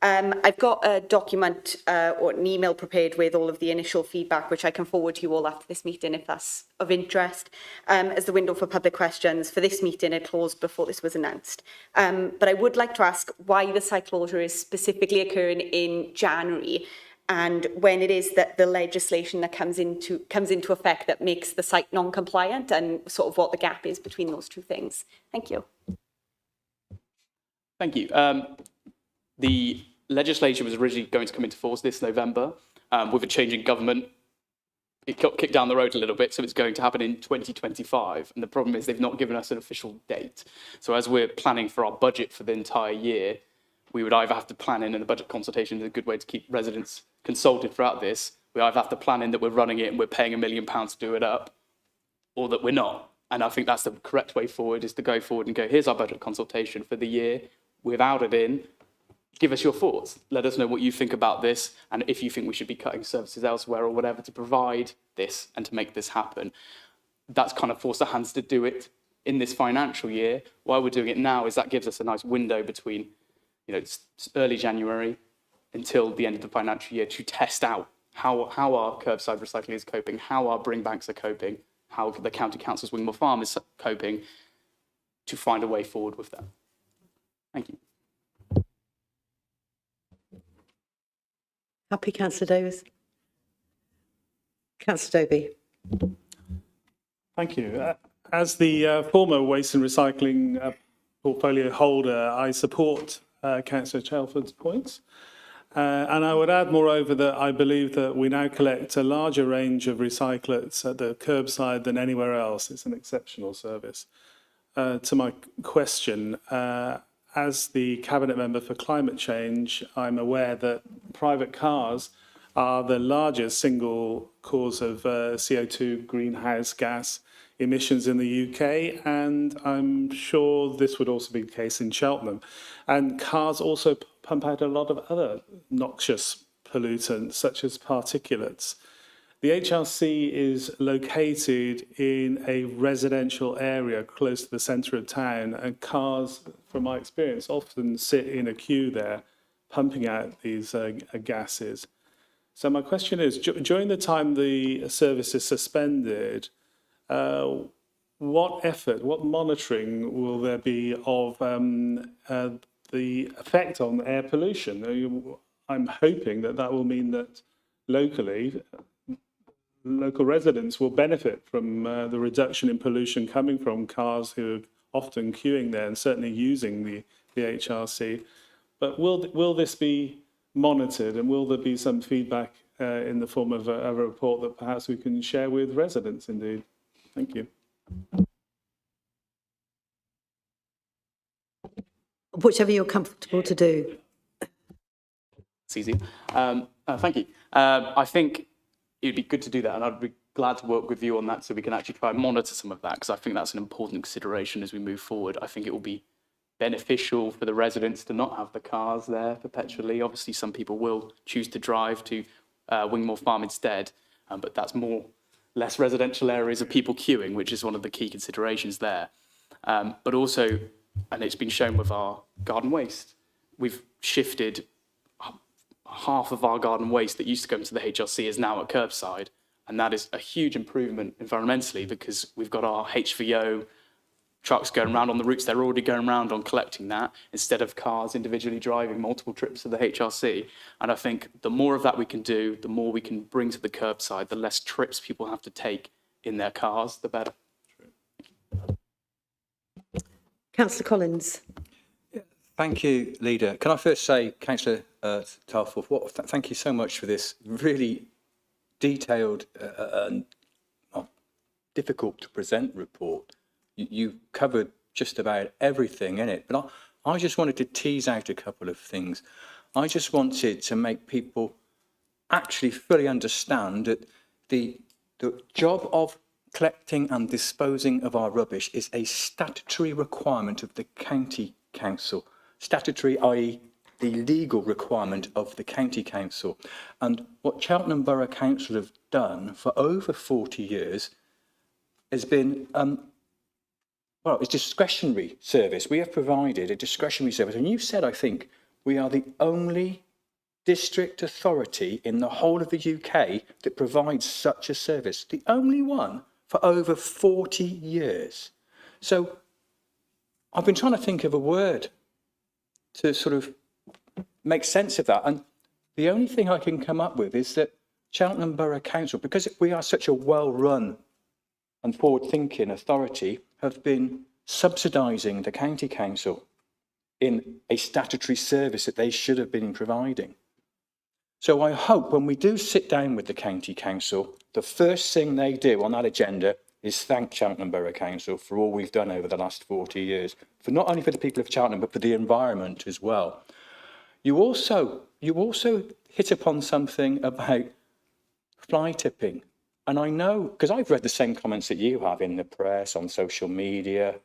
I've got a document or an email prepared with all of the initial feedback, which I can forward to you all after this meeting if that's of interest. As the window for public questions for this meeting, it closed before this was announced. But I would like to ask why the site closure is specifically occurring in January, and when it is that the legislation that comes into effect that makes the site non-compliant, and sort of what the gap is between those two things. Thank you. Thank you. The legislation was originally going to come into force this November. With a change in government, it got kicked down the road a little bit, so it's going to happen in 2025. And the problem is they've not given us an official date. So as we're planning for our budget for the entire year, we would either have to plan in, and the budget consultation is a good way to keep residents consulted throughout this, we either have to plan in that we're running it and we're paying £1 million to do it up, or that we're not. And I think that's the correct way forward, is to go forward and go, here's our budget consultation for the year, without it in, give us your thoughts. Let us know what you think about this, and if you think we should be cutting services elsewhere or whatever to provide this and to make this happen. That's kind of forced our hands to do it in this financial year. Why we're doing it now is that gives us a nice window between, it's early January until the end of the financial year to test out how our curbside recycling is coping, how our bring banks are coping, how the County Council's Wingmore Farm is coping, to find a way forward with that. Thank you. Happy, Councillor Davis? Councillor Dobie? Thank you. As the former waste and recycling portfolio holder, I support Councillor Chelford's points. And I would add, moreover, that I believe that we now collect a larger range of recyclates at the curbside than anywhere else. It's an exceptional service. To my question, as the Cabinet Member for Climate Change, I'm aware that private cars are the largest single cause of CO2 greenhouse gas emissions in the UK, and I'm sure this would also be the case in Cheltenham. And cars also pump out a lot of other noxious pollutants, such as particulates. The HRC is located in a residential area close to the centre of town, and cars, from my experience, often sit in a queue there, pumping out these gases. So my question is, during the time the service is suspended, what effort, what monitoring will there be of the effect on air pollution? I'm hoping that will mean that locally, local residents will benefit from the reduction in pollution coming from cars who are often queuing there and certainly using the HRC. But will this be monitored, and will there be some feedback in the form of a report that perhaps we can share with residents indeed? Thank you. Whichever you're comfortable to do. It's easy. Thank you. I think it'd be good to do that, and I'd be glad to work with you on that so we can actually try and monitor some of that, because I think that's an important consideration as we move forward. I think it will be beneficial for the residents to not have the cars there perpetually. Obviously, some people will choose to drive to Wingmore Farm instead, but that's less residential areas of people queuing, which is one of the key considerations there. But also, and it's been shown with our garden waste, we've shifted half of our garden waste that used to go into the HRC is now at curbside. And that is a huge improvement environmentally, because we've got our HVO trucks going around on the routes they're already going around on collecting that, instead of cars individually driving multiple trips to the HRC. And I think the more of that we can do, the more we can bring to the curbside, the less trips people have to take in their cars, the better. Councillor Collins. Thank you, Leader. Can I first say, Councillor Talforth, thank you so much for this really detailed and difficult to present report. You covered just about everything in it, but I just wanted to tease out a couple of things. I just wanted to make people actually fully understand that the job of collecting and disposing of our rubbish is a statutory requirement of the County Council. Statutory, i.e. the legal requirement of the County Council. And what Cheltenham Borough Council have done for over 40 years has been, it's discretionary service. We have provided a discretionary service. And you said, I think, We are the only district authority in the whole of the UK that provides such a service. The only one for over 40 years. So I've been trying to think of a word to sort of make sense of that. And the only thing I can come up with is that Cheltenham Borough Council, because we are such a well-run and forward-thinking authority, have been subsidising the county council in a statutory service that they should have been providing. So I hope when we do sit down with the county council, the first thing they do on that agenda is thank Cheltenham Borough Council for all we've done over the last 40 years, for not only for the people of Cheltenham, but for the environment as well. You also hit upon something about fly tipping. And I know, because I've read the same comments that you have in the press, on social media.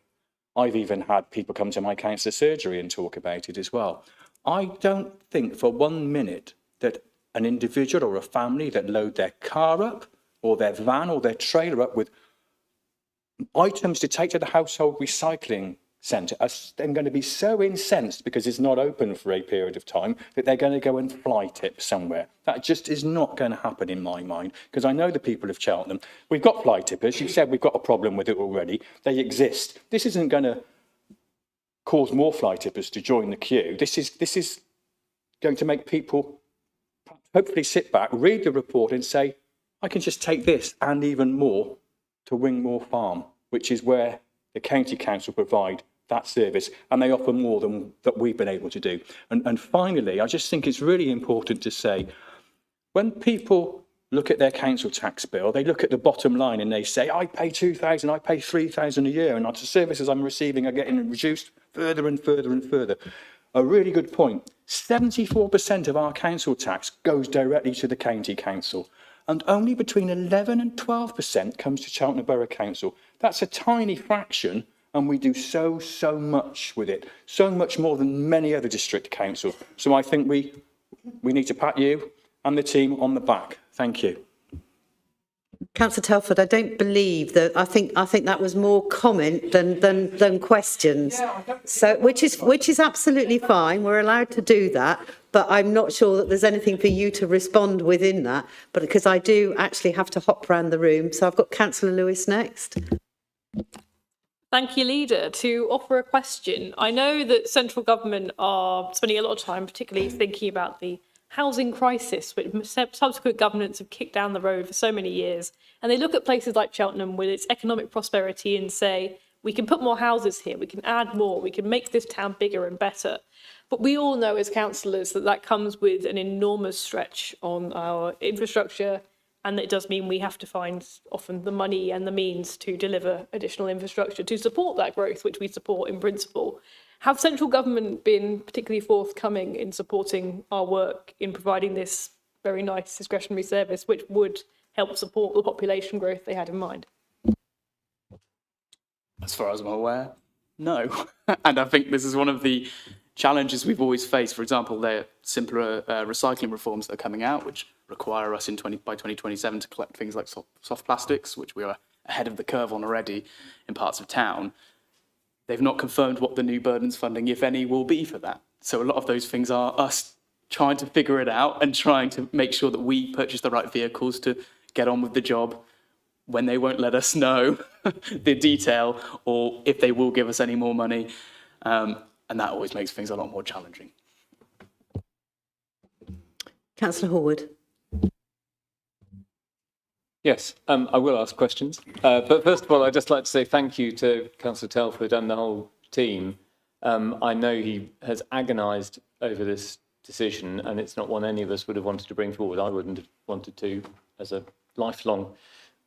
I've even had people come to my council surgery and talk about it as well. I don't think for 1 minute that an individual or a family that load their car up or their van or their trailer up with items to take to the household recycling centre are then going to be so incensed because it's not open for a period of time that they're going to go and fly tip somewhere. That just is not going to happen in my mind, because I know the people of Cheltenham. We've got fly tippers. You said we've got a problem with it already. They exist. This isn't going to cause more fly tippers to join the queue. This is going to make people hopefully sit back, read the report and say, I can just take this and even more to Wingmore Farm, which is where the county council provide that service, and they offer more than that we've been able to do. And finally, I just think it's really important to say, when people look at their council tax bill, they look at the bottom line and they say, I pay 2,000, I pay 3,000 a year, and the services I'm receiving are getting reduced further and further and further. A really good point. 74% of our council tax goes directly to the county council, and only between 11 and 12% comes to Cheltenham Borough Council. That's a tiny fraction, and we do so much with it, so much more than many other district councils. So I think we need to pat you and the team on the back. Thank you. Councillor Telford, I don't believe that. I think that was more comment than questions. So, which is absolutely fine. We're allowed to do that, but I'm not sure that there's anything for you to respond within that. But because I do actually have to hop around the room, so I've got Councillor Lewis next. Thank you, Leader. To offer a question, I know that central government are spending a lot of time particularly thinking about the housing crisis, which subsequent governments have kicked down the road for so many years. And they look at places like Cheltenham with its economic prosperity and say, we can put more houses here, we can add more, we can make this town bigger and better. But we all know as councillors that that comes with an enormous stretch on our infrastructure, and it does mean we have to find often the money and the means to deliver additional infrastructure to support that growth, which we support in principle. Have central government been particularly forthcoming in supporting our work in providing this very nice discretionary service, which would help support the population growth they had in mind? As far as I'm aware, no. And I think this is one of the challenges we've always faced. For example, there are simpler recycling reforms that are coming out, which require us by 2027 to collect things like soft plastics, which we are ahead of the curve on already in parts of town. They've not confirmed what the new burdens funding, if any, will be for that. So a lot of those things are us trying to figure it out and trying to make sure that we purchase the right vehicles to get on with the job when they won't let us know the detail or if they will give us any more money. And that always makes things a lot more challenging. Councillor Horwood. Yes, I will ask questions. But first of all, I'd just like to say thank you to Councillor Telford and the whole team. I know he has agonised over this decision, and it's not one any of us would have wanted to bring forward. I wouldn't have wanted to as a lifelong,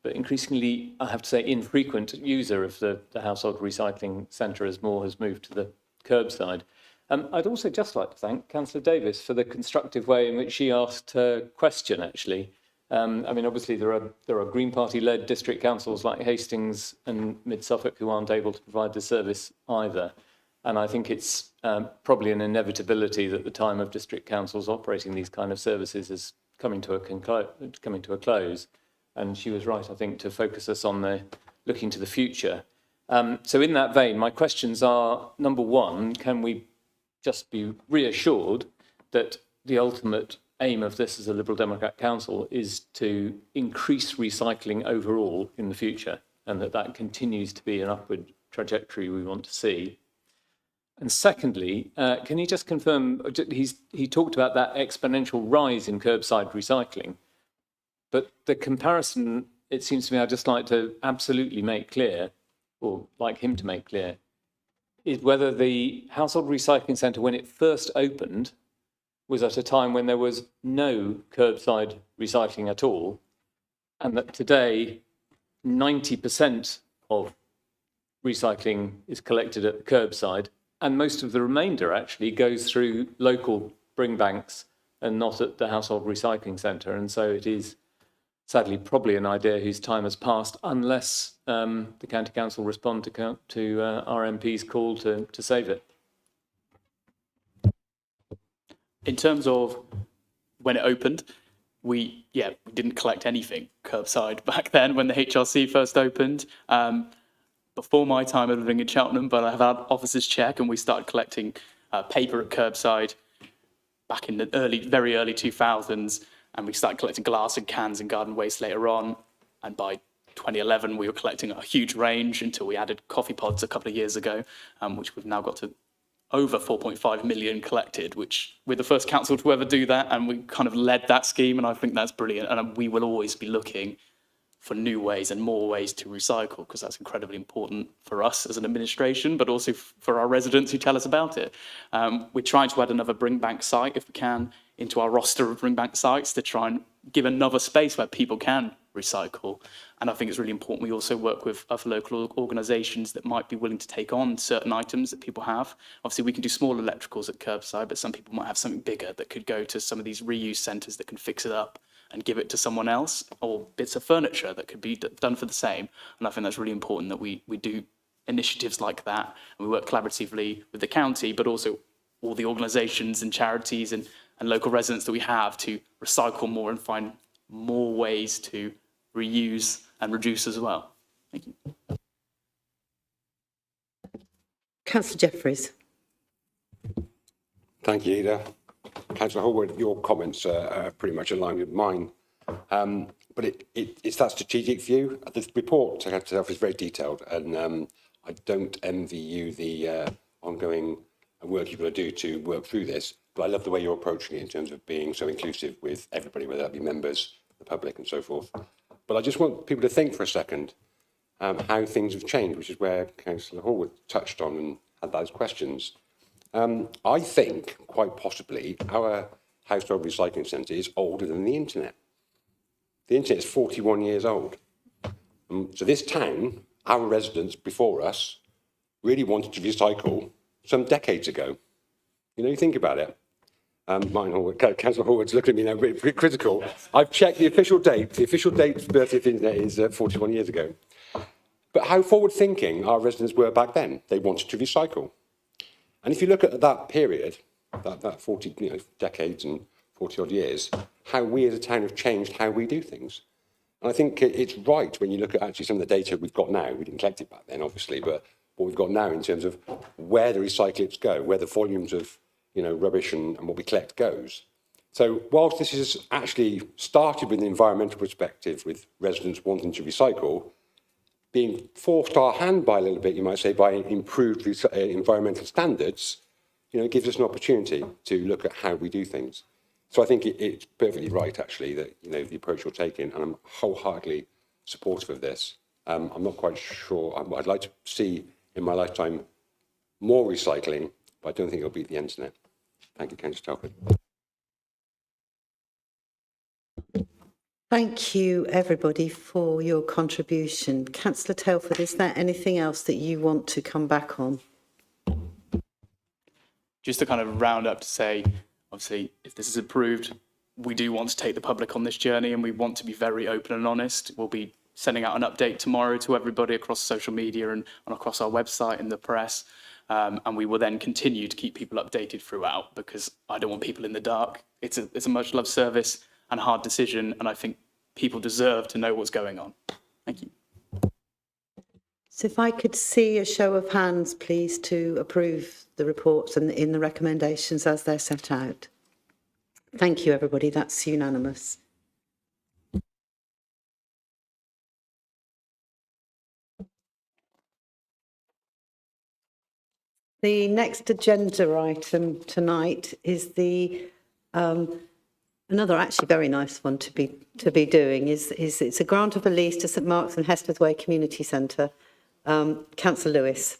but increasingly, I have to say, infrequent user of the household recycling centre as more has moved to the curbside. I'd also just like to thank Councillor Davis for the constructive way in which she asked her question, actually. I mean, obviously, there are Green Party-led district councils like Hastings and Mid-Suffolk who aren't able to provide the service either. And I think it's probably an inevitability that the time of district councils operating these kind of services is coming to a close. And she was right, I think, to focus us on looking to the future. So in that vein, my questions are, number one, can we just be reassured that the ultimate aim of this as a Liberal Democrat council is to increase recycling overall in the future, and that continues to be an upward trajectory we want to see. And secondly, can you just confirm, he talked about that exponential rise in curbside recycling, but the comparison, it seems to me, I'd just like to absolutely make clear, or like him to make clear, is whether the household recycling centre, when it first opened, was at a time when there was no curbside recycling at all, and that today 90% of recycling is collected at the curbside, and most of the remainder actually goes through local bring banks and not at the household recycling centre. And so it is sadly probably an idea whose time has passed, unless the County Council respond to our MP's call to save it. In terms of when it opened, we didn't collect anything curbside back then when the HRC first opened. Before my time of living in Cheltenham, but I have had officers check, and we started collecting paper at curbside back in the very early 2000s, and we started collecting glass and cans and garden waste later on. And by 2011, we were collecting a huge range until we added coffee pods a couple of years ago, which we've now got to over 4.5 million collected, which we're the first council to ever do that, and we kind of led that scheme, and I think that's brilliant. And we will always be looking for new ways and more ways to recycle, because that's incredibly important for us as an administration, but also for our residents who tell us about it. We're trying to add another Bring Bank site, if we can, into our roster of Bring Bank sites to try and give another space where people can recycle. And I think it's really important we also work with other local organisations that might be willing to take on certain items that people have. Obviously, we can do small electricals at curbside, but some people might have something bigger that could go to some of these reuse centres that can fix it up and give it to someone else, or bits of furniture that could be done for the same. And I think that's really important that we do initiatives like that, and we work collaboratively with the county, but also all the organisations and charities and local residents that we have to recycle more and find more ways to reuse and reduce as well. Thank you. Councillor Jeffreys. Thank you, Ida. Councillor Hallwood, your comments are pretty much aligned with mine. But it's that strategic view. The report itself is very detailed, and I don't envy you the ongoing work you've got to do to work through this. But I love the way you're approaching it in terms of being so inclusive with everybody, whether that be members, the public, and so forth. But I just want people to think for a second how things have changed, which is where Councillor Hallwood touched on and had those questions. I think, quite possibly, our household recycling centre is older than the internet. The internet is 41 years old. So this town, our residents before us, really wanted to recycle some decades ago. You know, you think about it. Martin Hallwood, Councillor Hallwood's looking at me now, pretty critical. I've checked the official date. The official date for birth of the internet is 41 years ago. But how forward-thinking our residents were back then. They wanted to recycle. And if you look at that period, that 40 decades and 40-odd years, how we as a town have changed how we do things. And I think it's right when you look at actually some of the data we've got now. We didn't collect it back then, obviously, but what we've got now in terms of where the recyclates go, where the volumes of rubbish and what we collect goes. So whilst this has actually started with an environmental perspective, with residents wanting to recycle, being forced our hand by a little bit, you might say, by improved environmental standards, it gives us an opportunity to look at how we do things. So I think it's perfectly right, actually, that the approach you're taking, and I'm wholeheartedly supportive of this. I'm not quite sure. I'd like to see in my lifetime more recycling, but I don't think it'll beat the internet. Thank you, Councillor Telford. Thank you, everybody, for your contribution. Councillor Telford, is there anything else that you want to come back on? Just to kind of round up to say, obviously, if this is approved, we do want to take the public on this journey, and we want to be very open and honest. We'll be sending out an update tomorrow to everybody across social media and across our website and the press. And we will then continue to keep people updated throughout, because I don't want people in the dark. It's a much loved service and a hard decision, and I think people deserve to know what's going on. Thank you. So if I could see a show of hands, please, to approve the reports and in the recommendations as they're set out. Thank you, everybody. That's unanimous. The next agenda item tonight is another actually very nice one to be doing is it's a grant of a lease to St Mark's and Hestworth Community Centre. Councillor Lewis.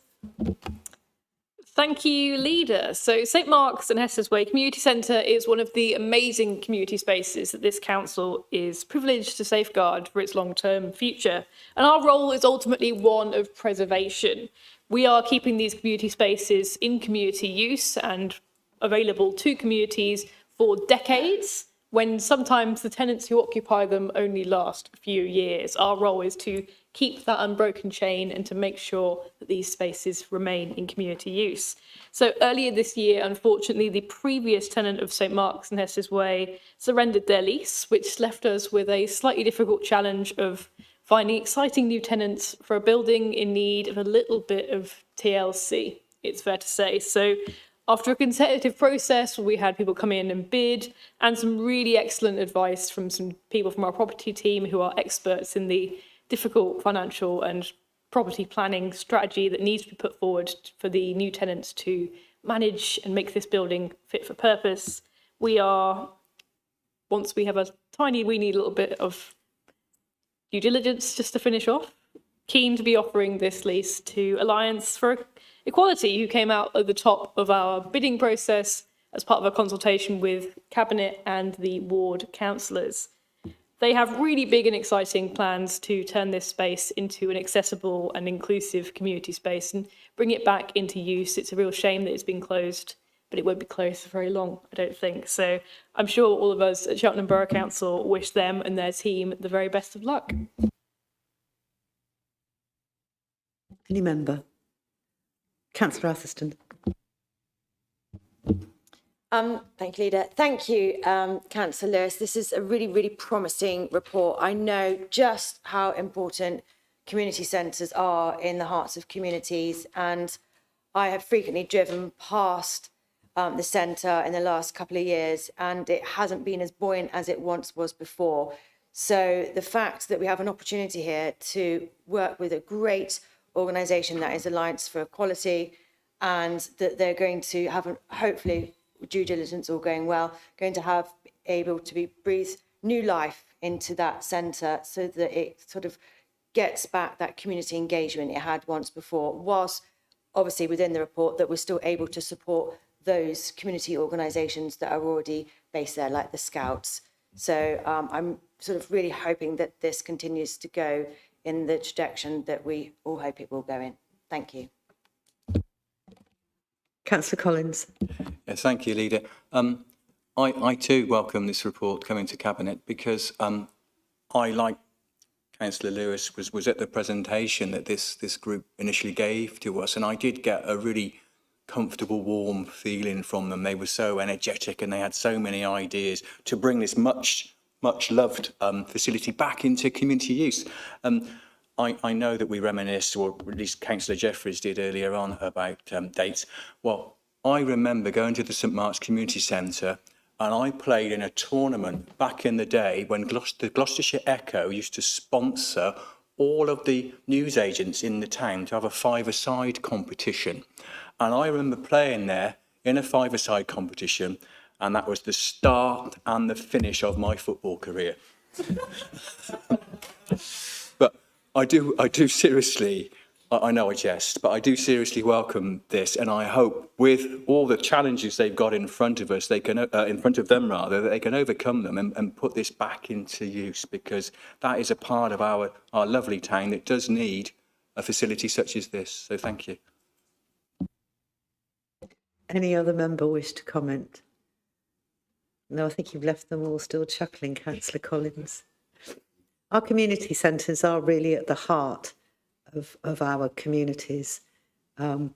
Thank you, Leader. So St Mark's and Hesters Way Community Centre is one of the amazing community spaces that this council is privileged to safeguard for its long-term future. And our role is ultimately one of preservation. We are keeping these community spaces in community use and available to communities for decades, when sometimes the tenants who occupy them only last a few years. Our role is to keep that unbroken chain and to make sure that these spaces remain in community use. So earlier this year, unfortunately, the previous tenant of St Mark's and Hesters Way surrendered their lease, which left us with a slightly difficult challenge of finding exciting new tenants for a building in need of a little bit of TLC, it's fair to say. So after a consultative process, we had people come in and bid, and some really excellent advice from some people from our property team who are experts in the difficult financial and property planning strategy that needs to be put forward for the new tenants to manage and make this building fit for purpose. We are, once we have a tiny weeny little bit of due diligence just to finish off, keen to be offering this lease to Alliance for Equality, who came out at the top of our bidding process as part of a consultation with Cabinet and the ward councillors. They have really big and exciting plans to turn this space into an accessible and inclusive community space and bring it back into use. It's a real shame that it's been closed, but it won't be closed for very long, I don't think. So I'm sure all of us at Cheltenham Borough Council wish them and their team the very best of luck. Any member? Councillor Atherstone. Thank you, Leader. Thank you, Councillor Lewis. This is a really, really promising report. I know just how important community centres are in the hearts of communities, and I have frequently driven past the centre in the last couple of years, and it hasn't been as buoyant as it once was before. So the fact that we have an opportunity here to work with a great organisation that is Alliance for Equality, and that they're going to have, hopefully, due diligence all going well, going to have able to breathe new life into that centre so that it sort of gets back that community engagement it had once before, whilst obviously within the report that we're still able to support those community organisations that are already based there, like the Scouts. So I'm sort of really hoping that this continues to go in the direction that we all hope it will go in. Thank you. Councillor Collins. Yes, thank you, Leader. I too welcome this report coming to Cabinet because I, like Councillor Lewis, was at the presentation that this group initially gave to us, and I did get a really comfortable, warm feeling from them. They were so energetic and they had so many ideas to bring this much loved facility back into community use. I know that we reminisce, or at least Councillor Jeffries did earlier on, about dates. Well, I remember going to the St Mark's Community Centre and I played in a tournament back in the day when the Gloucestershire Echo used to sponsor all of the newsagents in the town to have a five-a-side competition. And I remember playing there in a five-a-side competition, and that was the start and the finish of my football career. But I do seriously, I know I jest, but I do seriously welcome this, and I hope with all the challenges they've got in front of us, they can, in front of them rather, that they can overcome them and put this back into use, because that is a part of our lovely town that does need a facility such as this. So thank you. Any other member wish to comment? No, I think you've left them all still chuckling, Councillor Collins. Our community centres are really at the heart of our communities. And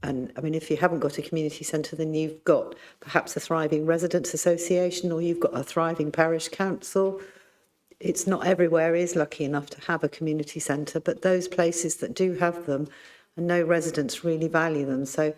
I mean, if you haven't got a community centre, then you've got perhaps a thriving residents association, or you've got a thriving parish council. it's not everywhere is lucky enough to have a community centre, but those places that do have them, I know residents really value them. So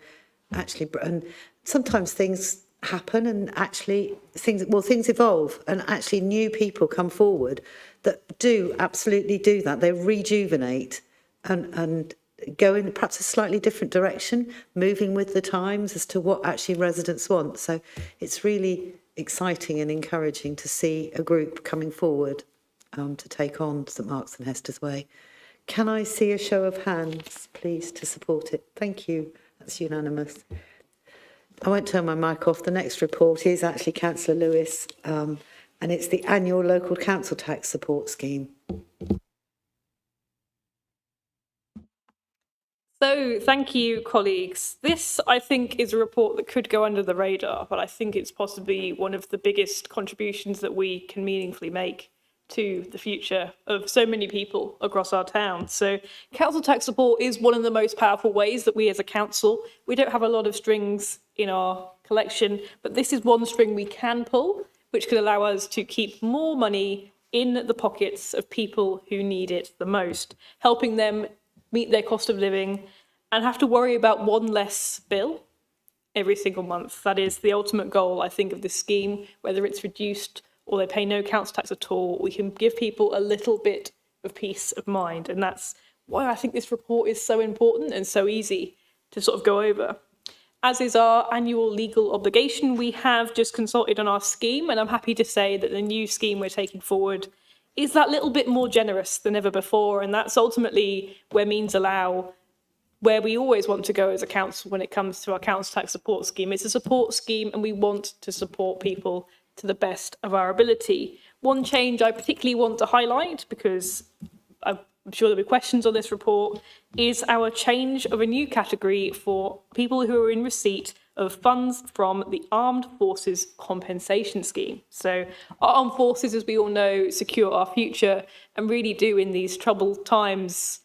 actually, and sometimes things happen and actually things evolve and actually new people come forward that do absolutely do that. They rejuvenate and go in perhaps a slightly different direction, moving with the times as to what actually residents want. So it's really exciting and encouraging to see a group coming forward to take on St Mark's and Hester's Way. Can I see a show of hands, please, to support it? Thank you. That's unanimous. I won't turn my mic off. The next report is actually Councillor Lewis, and it's the annual local council tax support scheme. So thank you, colleagues. This, I think, is a report that could go under the radar, but I think it's possibly one of the biggest contributions that we can meaningfully make to the future of so many people across our town. So council tax support is one of the most powerful ways that we as a council, we don't have a lot of strings in our collection, but this is one string we can pull, which could allow us to keep more money in the pockets of people who need it the most, helping them meet their cost of living and have to worry about one less bill every single month. That is the ultimate goal, I think, of this scheme, whether it's reduced or they pay no council tax at all. We can give people a little bit of peace of mind. And that's why I think this report is so important and so easy to sort of go over. As is our annual legal obligation, we have just consulted on our scheme, and I'm happy to say that the new scheme we're taking forward is that little bit more generous than ever before. And that's ultimately where means allow, where we always want to go as a council when it comes to our council tax support scheme. It's a support scheme and we want to support people to the best of our ability. One change I particularly want to highlight, because I'm sure there'll be questions on this report, is our change of a new category for people who are in receipt of funds from the Armed Forces Compensation Scheme. So our armed forces, as we all know, secure our future and really do in these troubled times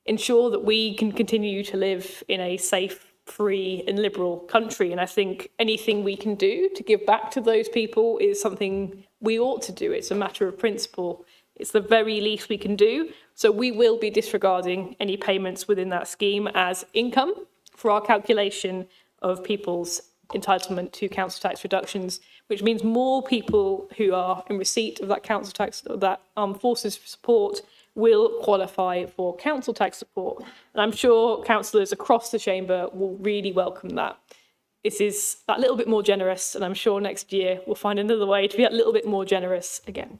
ensure that we can continue to live in a safe, free and liberal country. And I think anything we can do to give back to those people is something we ought to do. It's a matter of principle. It's the very least we can do. So we will be disregarding any payments within that scheme as income for our calculation of people's entitlement to council tax reductions, which means more people who are in receipt of that council tax, or that armed forces support, will qualify for council tax support. And I'm sure councillors across the chamber will really welcome that. This is that little bit more generous, and I'm sure next year we'll find another way to be a little bit more generous again.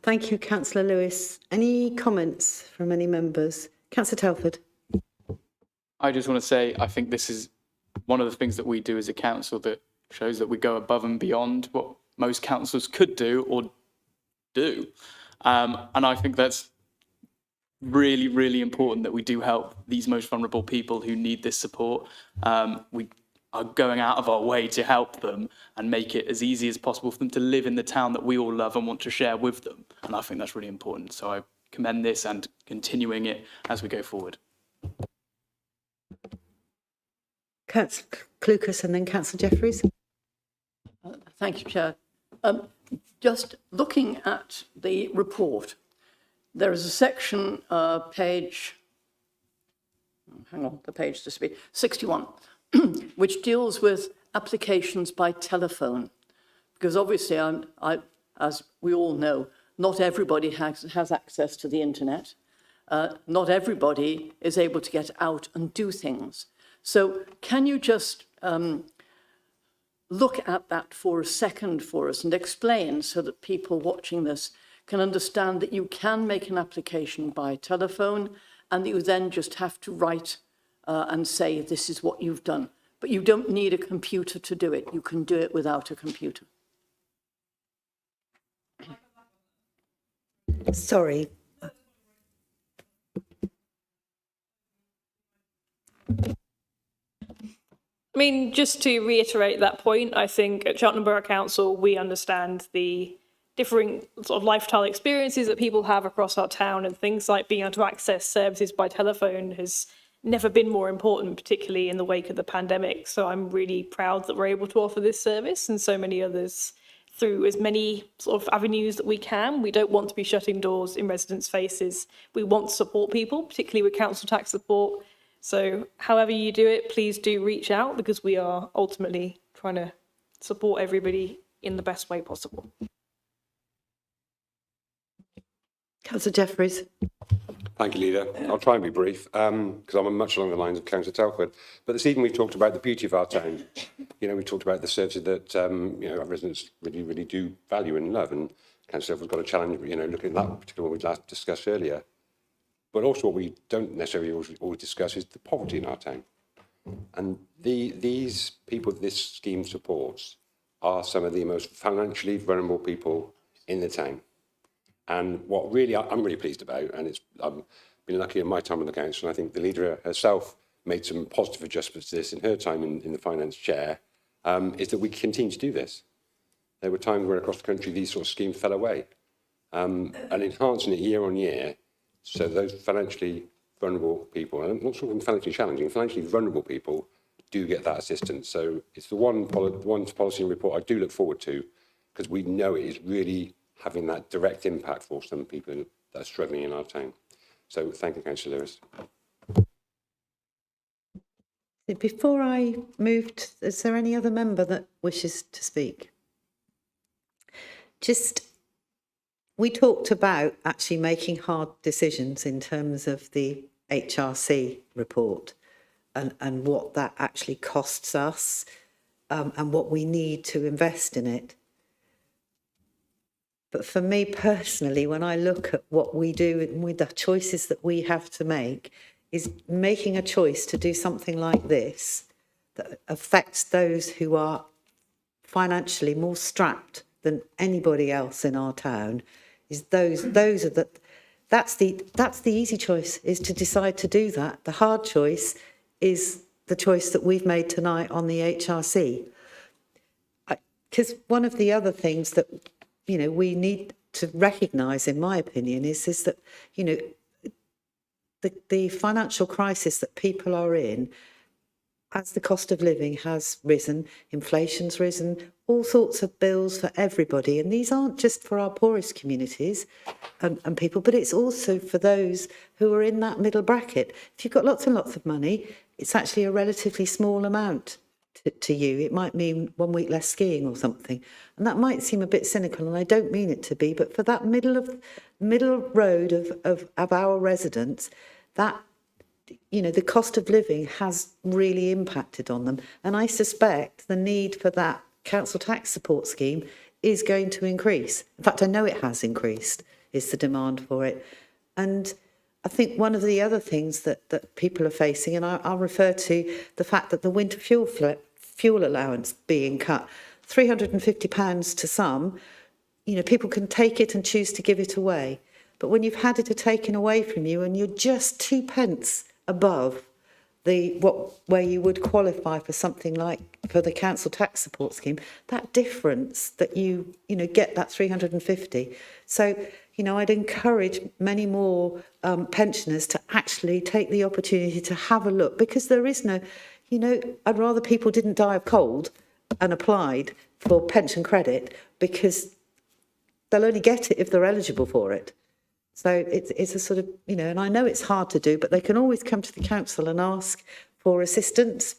Thank you, Councillor Lewis. Any comments from any members? Councillor Telford. I just want to say, I think this is one of the things that we do as a council that shows that we go above and beyond what most councils could do or do. And I think that's really, really important that we do help these most vulnerable people who need this support. We are going out of our way to help them and make it as easy as possible for them to live in the town that we all love and want to share with them. And I think that's really important. So I commend this and continuing it as we go forward. Councillor Clucas and then Councillor Jeffries. Thank you, Chair. Just looking at the report, there is a section, page, hang on, the page to speak, 61, which deals with applications by telephone. Because obviously, as we all know, not everybody has access to the internet. Not everybody is able to get out and do things. So can you just look at that for a second for us and explain so that people watching this can understand that you can make an application by telephone and that you then just have to write and say this is what you've done. But you don't need a computer to do it. You can do it without a computer. Sorry. I mean, just to reiterate that point, I think at Cheltenham Borough Council, we understand the differing sort of lifestyle experiences that people have across our town, and things like being able to access services by telephone has never been more important, particularly in the wake of the pandemic. So I'm really proud that we're able to offer this service and so many others through as many sort of avenues that we can. We don't want to be shutting doors in residents' faces. We want to support people, particularly with council tax support. So however you do it, please do reach out, because we are ultimately trying to support everybody in the best way possible. Councillor Jeffries. Thank you, Leader. I'll try and be brief, because I'm much along the lines of Councillor Telford. But this evening we've talked about the beauty of our town. You know, we talked about the services that, you know, our residents really, really do value and love. And Councillor Telford's got a challenge, you know, looking at that particular one we last discussed earlier. But also what we don't necessarily always discuss is the poverty in our town. And these people this scheme supports are some of the most financially vulnerable people in the town. And what really I'm really pleased about, and I've been lucky in my time on the council, and I think the leader herself made some positive adjustments to this in her time in the finance chair, is that we continue to do this. There were times where across the country these sort of schemes fell away. And enhancing it year on year, so those financially vulnerable people, and I'm not talking financially challenging, financially vulnerable people do get that assistance. So it's the one policy and report I do look forward to, because we know it is really having that direct impact for some people that are struggling in our town. So thank you, Councillor Lewis. Before I moved, is there any other member that wishes to speak? We talked about actually making hard decisions in terms of the HRC report and what that actually costs us and what we need to invest in it. But for me personally, when I look at what we do and with the choices that we have to make, is making a choice to do something like this that affects those who are financially more strapped than anybody else in our town. Is that's the easy choice, is to decide to do that. The hard choice is the choice that we've made tonight on the HRC. Because one of the other things that, you know, we need to recognise, in my opinion, is that, you know, the financial crisis that people are in, as the cost of living has risen, inflation's risen, all sorts of bills for everybody. And these aren't just for our poorest communities and people, but it's also for those who are in that middle bracket. If you've got lots and lots of money, it's actually a relatively small amount to you. It might mean 1 week less skiing or something. And that might seem a bit cynical, and I don't mean it to be, but for that middle road of our residents, that, you know, the cost of living has really impacted on them. And I suspect the need for that council tax support scheme is going to increase. In fact, I know it has increased, is the demand for it. And I think one of the other things that people are facing, and I'll refer to the fact that the winter fuel allowance being cut, £350 to some, you know, people can take it and choose to give it away. But when you've had it taken away from you and you're just 2 pence above where you would qualify for something like for the council tax support scheme, that difference that you get that 350. So, you know, I'd encourage many more pensioners to actually take the opportunity to have a look, because there is no, you know, I'd rather people didn't die of cold and applied for pension credit, because they'll only get it if they're eligible for it. So it's a sort of, you know, and I know it's hard to do, but they can always come to the council and ask for assistance.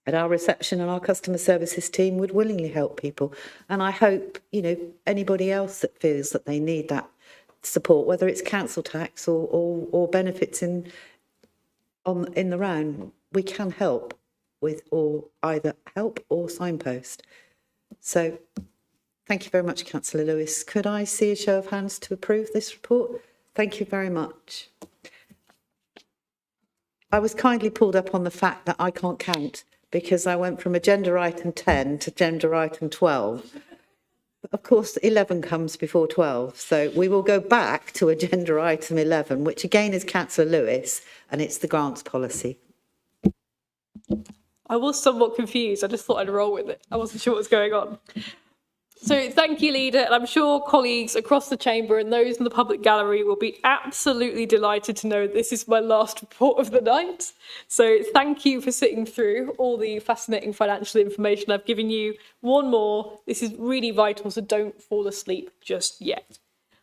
At our reception, and our customer services team would willingly help people. And I hope, you know, anybody else that feels that they need that support, whether it's council tax or benefits in the round, we can help with, or either help or signpost. So thank you very much, Councillor Lewis. Could I see a show of hands to approve this report? Thank you very much. I was kindly pulled up on the fact that I can't count, because I went from agenda item 10 to agenda item 12. Of course, 11 comes before 12, so we will go back to agenda item 11, which again is Councillor Lewis, and it's the grants policy. I was somewhat confused. I just thought I'd roll with it. I wasn't sure what was going on. So thank you, Leader, and I'm sure colleagues across the chamber and those in the public gallery will be absolutely delighted to know this is my last report of the night. So thank you for sitting through all the fascinating financial information I've given you. One more, this is really vital, so don't fall asleep just yet.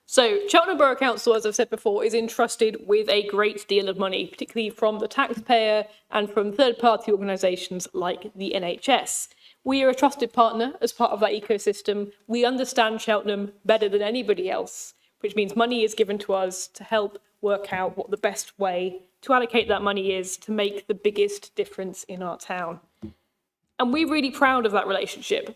So Cheltenham Borough Council, as I've said before, is entrusted with a great deal of money, particularly from the taxpayer and from third-party organisations like the NHS. We are a trusted partner as part of that ecosystem. We understand Cheltenham better than anybody else, which means money is given to us to help work out what the best way to allocate that money is to make the biggest difference in our town. And we're really proud of that relationship.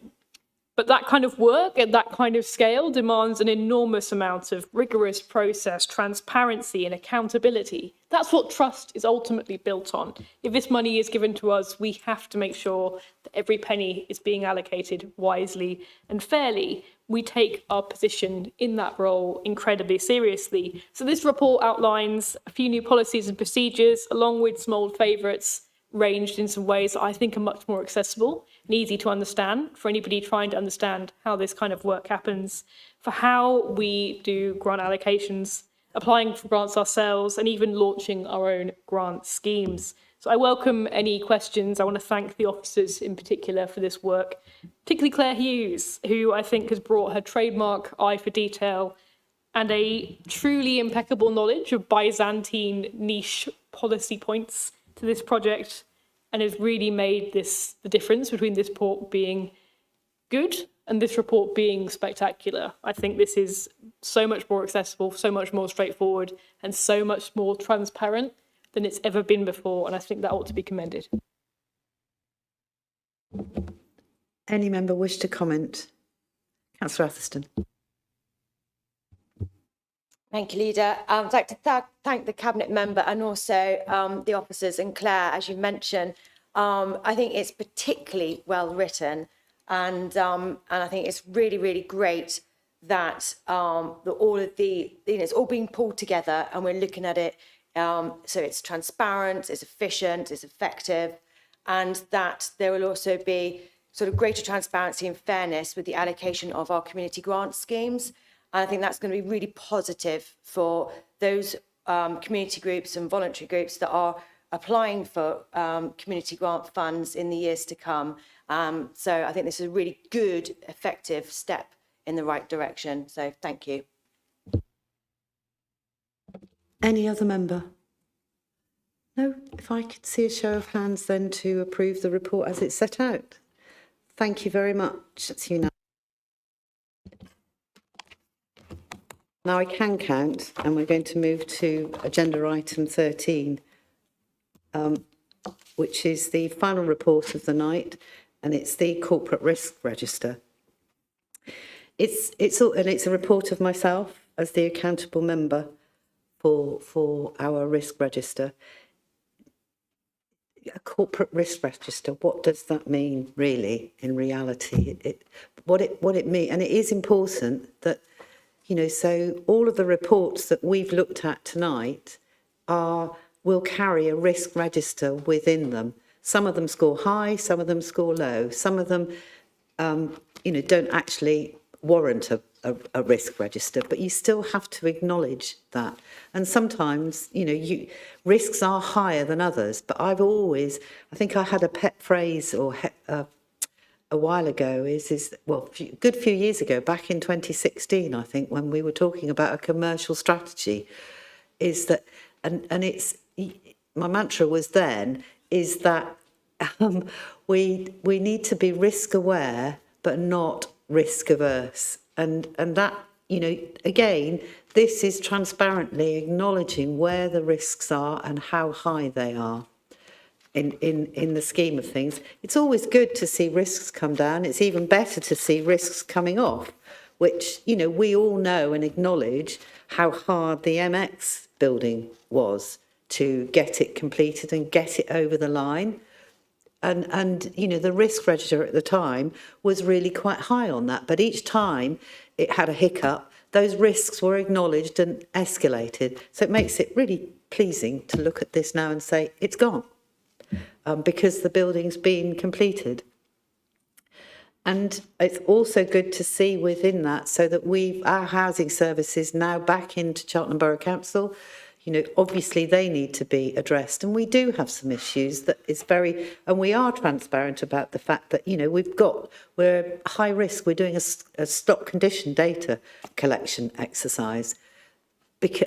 But that kind of work at that kind of scale demands an enormous amount of rigorous process, transparency and accountability. That's what trust is ultimately built on. If this money is given to us, we have to make sure that every penny is being allocated wisely and fairly. We take our position in that role incredibly seriously. So this report outlines a few new policies and procedures, along with some old favourites, ranged in some ways that I think are much more accessible and easy to understand for anybody trying to understand how this kind of work happens, for how we do grant allocations, applying for grants ourselves, and even launching our own grant schemes. So I welcome any questions. I want to thank the officers in particular for this work, particularly Claire Hughes, who I think has brought her trademark eye for detail and a truly impeccable knowledge of Byzantine niche policy points to this project, and has really made this the difference between this report being good and this report being spectacular. I think this is so much more accessible, so much more straightforward, and so much more transparent than it's ever been before, and I think that ought to be commended. Any member wish to comment? Councillor Atherstone. Thank you, Leader. I'd like to thank the Cabinet member and also the officers, and Claire, as you mentioned. I think it's particularly well written, and I think it's really, really great that all of the, it's all being pulled together and we're looking at it so it's transparent, it's efficient, it's effective, and that there will also be sort of greater transparency and fairness with the allocation of our community grant schemes. And I think that's going to be really positive for those community groups and voluntary groups that are applying for community grant funds in the years to come. So I think this is a really good, effective step in the right direction. So thank you. Any other member? No? If I could see a show of hands then to approve the report as it's set out. Thank you very much. That's unanimous. Now I can count, and we're going to move to agenda item 13, which is the final report of the night, and it's the corporate risk register. It's a report of myself as the accountable member for our risk register. A corporate risk register, what does that mean really in reality? What it means, and it is important that, you know, so all of the reports that we've looked at tonight will carry a risk register within them. Some of them score high, some of them score low, some of them, don't actually warrant a risk register, but you still have to acknowledge that. And sometimes, risks are higher than others, but I think I had a pet phrase a while ago a good few years ago, back in 2016, I think, when we were talking about a commercial strategy, is that, and it's, my mantra was then, is that we need to be risk aware, but not risk averse. And that, again, this is transparently acknowledging where the risks are and how high they are. In the scheme of things, it's always good to see risks come down. It's even better to see risks coming off, which, we all know and acknowledge how hard the MX building was to get it completed and get it over the line. And the risk register at the time was really quite high on that. But each time it had a hiccup, those risks were acknowledged and escalated. So it makes it really pleasing to look at this now and say, it's gone. Because the building's been completed. And it's also good to see within that so that our housing services now back into Cheltenham Borough Council, you know, obviously they need to be addressed. And we do have some issues that is and we are transparent about the fact that, you know, we're high risk. We're doing a stock condition data collection exercise.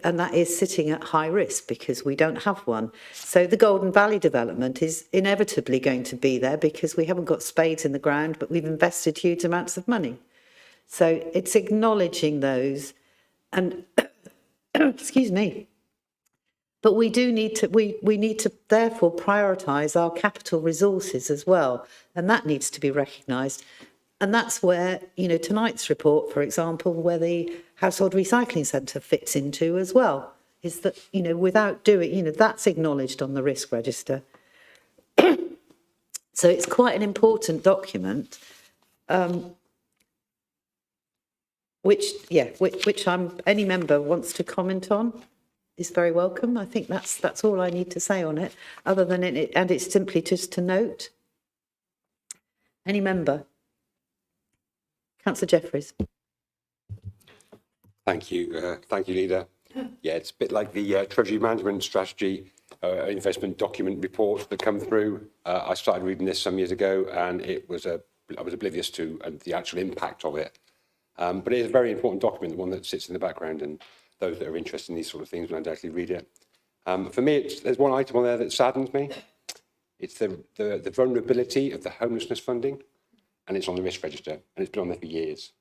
And that is sitting at high risk because we don't have one. So the Golden Valley development is inevitably going to be there because we haven't got spades in the ground, but we've invested huge amounts of money. So it's acknowledging those and, excuse me, but we do need to, we need to therefore prioritise our capital resources as well. And that needs to be recognised. And that's where, you know, tonight's report, for example, where the Household Recycling Centre fits into as well, is that, you know, without doing, you know, that's acknowledged on the risk register. So it's quite an important document, which any member wants to comment on is very welcome. I think that's all I need to say on it, other than it, and it's simply just to note. Any member? Councillor Jeffries. Thank you, Leader. Yeah, it's a bit like the Treasury Management Strategy investment document reports that come through. I started reading this some years ago, and I was oblivious to the actual impact of it. But it is a very important document, the one that sits in the background, and those that are interested in these sort of things will undoubtedly read it. For me, there's one item on there that saddens me. It's the vulnerability of the homelessness funding, and it's on the risk register, and it's been on there for years.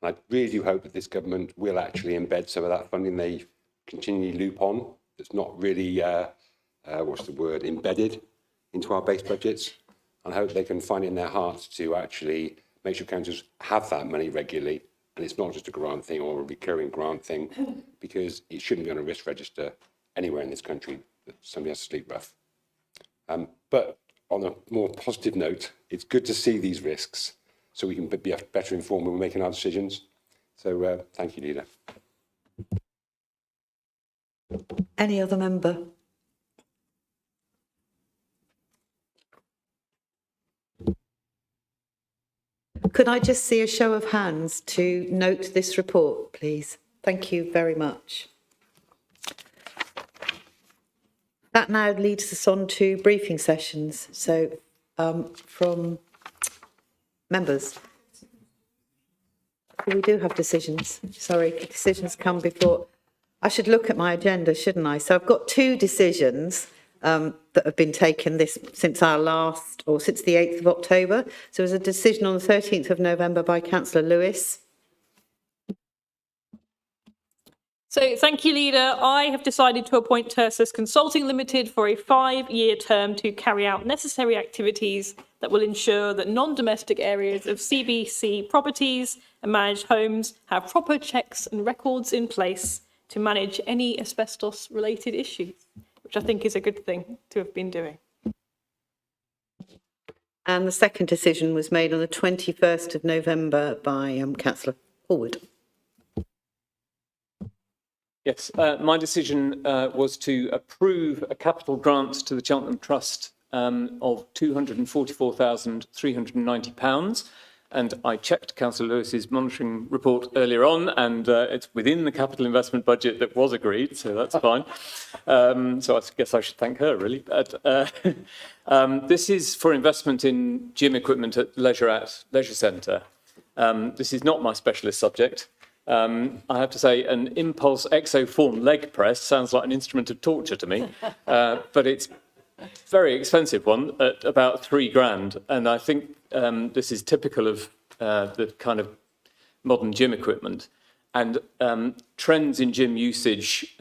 And I really do hope that this government will actually embed some of that funding they continually loop on. That's not really, embedded into our base budgets. And I hope they can find it in their hearts to actually make sure councils have that money regularly. And it's not just a grant thing or a recurring grant thing, because it shouldn't be on a risk register anywhere in this country that somebody has to sleep rough. But on a more positive note, it's good to see these risks so we can be better informed when we're making our decisions. So thank you, Leader. Any other member? Could I just see a show of hands to note this report, please? Thank you very much. That now leads us on to briefing sessions. So from members. We do have decisions. Sorry, decisions come before. I should look at my agenda, shouldn't I? So I've got two decisions that have been taken since the 8th of October. So there was a decision on the 13th of November by Councillor Lewis. So thank you, Leader. I have decided to appoint Tersus Consulting Limited for a 5-year term to carry out necessary activities that will ensure that non-domestic areas of CBC properties and managed homes have proper checks and records in place to manage any asbestos-related issues, which I think is a good thing to have been doing. And the second decision was made on the 21st of November by Councillor Hallwood. Yes, my decision was to approve a capital grant to the Cheltenham Trust of £244,390. And I checked Councillor Lewis's monitoring report earlier on, and it's within the capital investment budget that was agreed, so that's fine. So I guess I should thank her, really. But, this is for investment in gym equipment at Leisure Centre. This is not my specialist subject. I have to say, an Impulse Exoform leg press sounds like an instrument of torture to me, but it's a very expensive one at about £3,000. And I think this is typical of the kind of modern gym equipment. And trends in gym usage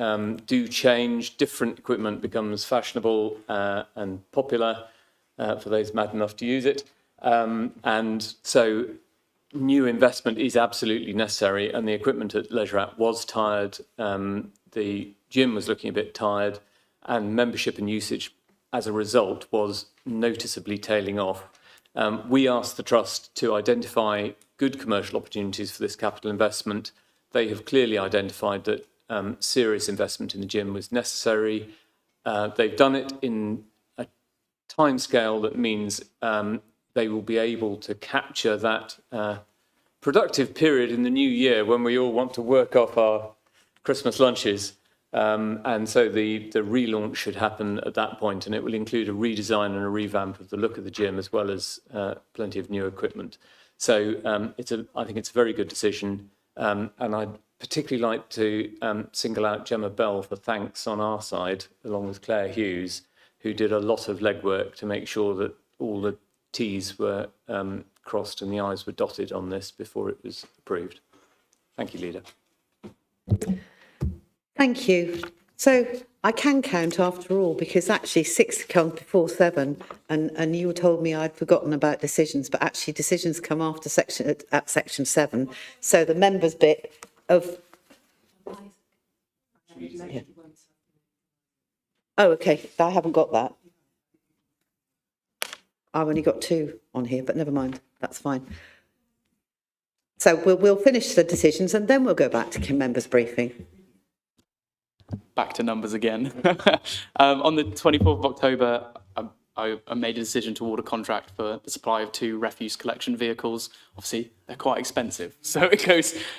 do change. Different equipment becomes fashionable and popular for those mad enough to use it. And so new investment is absolutely necessary, and the equipment at Leisure was tired. The gym was looking a bit tired, and membership and usage as a result was noticeably tailing off. We asked the Trust to identify good commercial opportunities for this capital investment. They have clearly identified that serious investment in the gym was necessary. They've done it in a timescale that means they will be able to capture that productive period in the new year when we all want to work off our Christmas lunches. And so the relaunch should happen at that point, and it will include a redesign and a revamp of the look of the gym, as well as plenty of new equipment. So I think it's a very good decision. And I'd particularly like to single out Gemma Bell for thanks on our side, along with Claire Hughes, who did a lot of legwork to make sure that all the T's were crossed and the I's were dotted on this before it was approved. Thank you, Leader. Thank you. So I can count after all, because actually 6 comes before 7, and you told me I'd forgotten about decisions, but actually decisions come after section 7. So the members' bit of... Yeah. Oh, okay. I haven't got that. I've only got 2 on here, but never mind. That's fine. So we'll finish the decisions and then we'll go back to members' briefing. Back to numbers again. On the 24th of October, I made a decision to award a contract for the supply of 2 refuse collection vehicles. Obviously, they're quite expensive, so it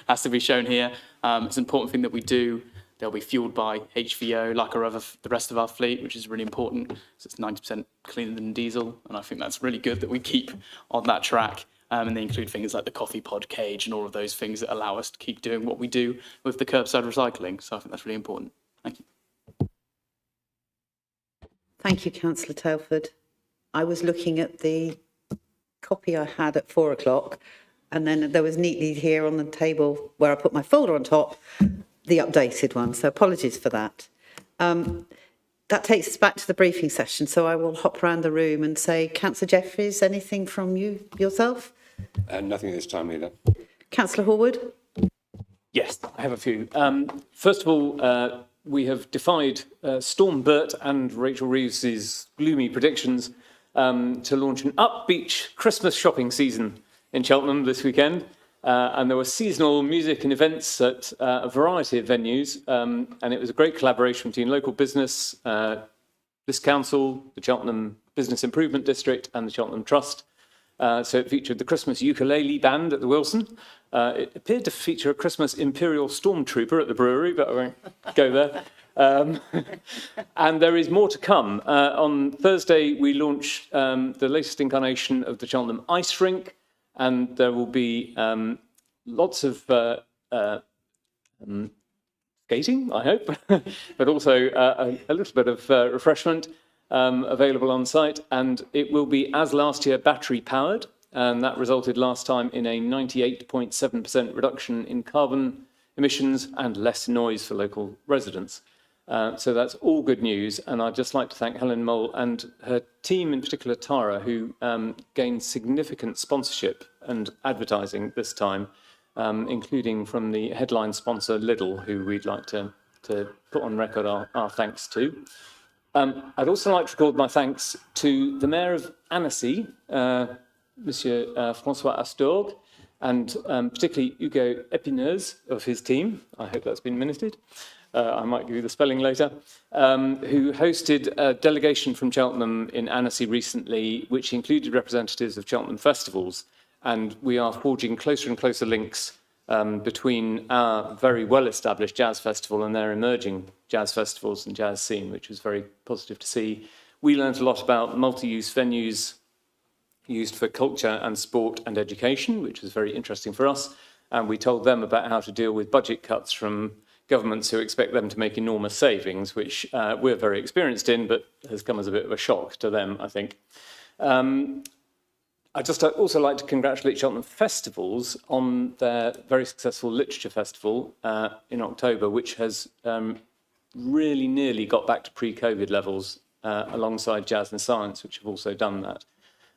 has to be shown here. It's an important thing that we do. They'll be fueled by HVO, like the rest of our fleet, which is really important. So it's 90% cleaner than diesel, and I think that's really good that we keep on that track. And they include things like the coffee pod cage and all of those things that allow us to keep doing what we do with the curbside recycling. So I think that's really important. Thank you. Thank you, Councillor Telford. I was looking at the copy I had at 4 o'clock, and then there was neatly here on the table where I put my folder on top, the updated one. So apologies for that. That takes us back to the briefing session. So I will hop around the room and say, Councillor Jeffries, anything from yourself? Nothing this time, Leader. Councillor Horwood? Yes, I have a few. First of all, we have defied Storm Bert and Rachel Reeves's gloomy predictions to launch an upbeat Christmas shopping season in Cheltenham this weekend. And there were seasonal music and events at a variety of venues. And it was a great collaboration between local business, this council, the Cheltenham Business Improvement District and the Cheltenham Trust. So it featured the Christmas ukulele band at the Wilson. It appeared to feature a Christmas Imperial Stormtrooper at the brewery, but I won't go there. And there is more to come. On Thursday, we launched the latest incarnation of the Cheltenham Ice Rink, and there will be lots of skating, I hope, but also a little bit of refreshment available on site. And it will be, as last year, battery powered. And that resulted last time in a 98.7% reduction in carbon emissions and less noise for local residents. So that's all good news. And I'd just like to thank Helen Mole and her team, in particular Tara, who gained significant sponsorship and advertising this time, including from the headline sponsor Lidl, who we'd like to put on record our thanks to. I'd also like to record my thanks to the Mayor of Annecy, Monsieur Francois Astorg, and particularly Hugo Epineuze of his team. I hope that's been minuted. I might give you the spelling later, who hosted a delegation from Cheltenham in Annecy recently, which included representatives of Cheltenham festivals. And we are forging closer and closer links between our very well-established jazz festival and their emerging jazz festivals and jazz scene, which was very positive to see. We learned a lot about multi-use venues used for culture and sport and education, which was very interesting for us. And we told them about how to deal with budget cuts from governments who expect them to make enormous savings, which we're very experienced in, but has come as a bit of a shock to them, I think. I'd just also like to congratulate Cheltenham Festivals on their very successful Literature Festival in October, which has really nearly got back to pre-COVID levels alongside Jazz and Science, which have also done that.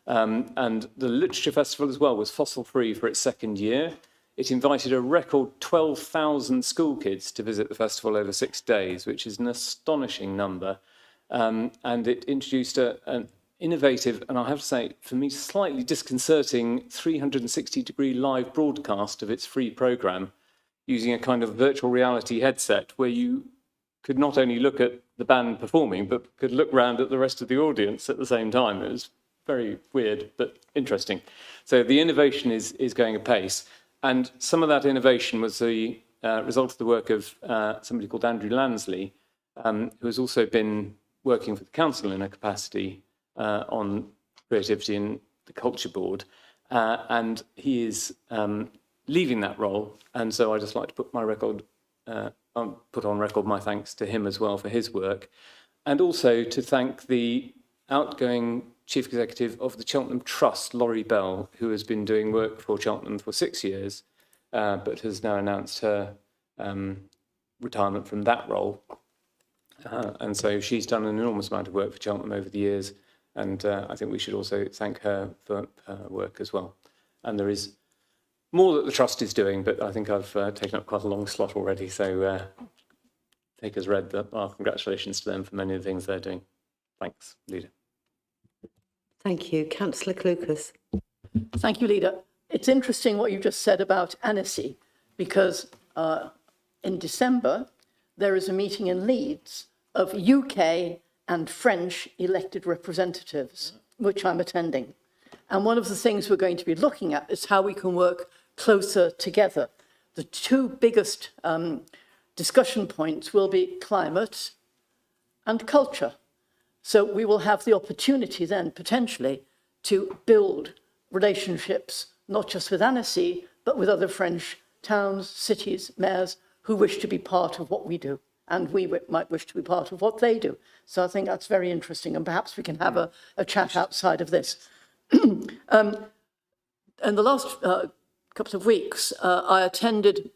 And the Literature Festival as well was fossil-free for its second year. It invited a record 12,000 school kids to visit the festival over 6 days, which is an astonishing number. And it introduced an innovative, and I have to say, for me, slightly disconcerting 360-degree live broadcast of its free programme using a kind of virtual reality headset where you could not only look at the band performing, but could look round at the rest of the audience at the same time. It was very weird, but interesting. So the innovation is going apace. And some of that innovation was the result of the work of somebody called Andrew Lansley, who has also been working for the council in a capacity on creativity in the culture board. And he is leaving that role. And so I'd just like to put on record my thanks to him as well for his work. And also to thank the outgoing Chief Executive of the Cheltenham Trust, Laurie Bell, who has been doing work for Cheltenham for 6 years, but has now announced her retirement from that role. And so she's done an enormous amount of work for Cheltenham over the years, and I think we should also thank her for her work as well. And there is more that the Trust is doing, but I think I've taken up quite a long slot already, so take as read that our congratulations to them for many of the things they're doing. Thanks, Leader. Thank you. Councillor Clucas. Thank you, Leader. It's interesting what you just said about Annecy, because in December, there is a meeting in Leeds of UK and French elected representatives, which I'm attending. And one of the things we're going to be looking at is how we can work closer together. The two biggest discussion points will be climate and culture. So we will have the opportunity then potentially to build relationships, not just with Annecy, but with other French towns, cities, mayors who wish to be part of what we do. And we might wish to be part of what they do. So I think that's very interesting. And perhaps we can have a chat outside of this. In the last couple of weeks, I attended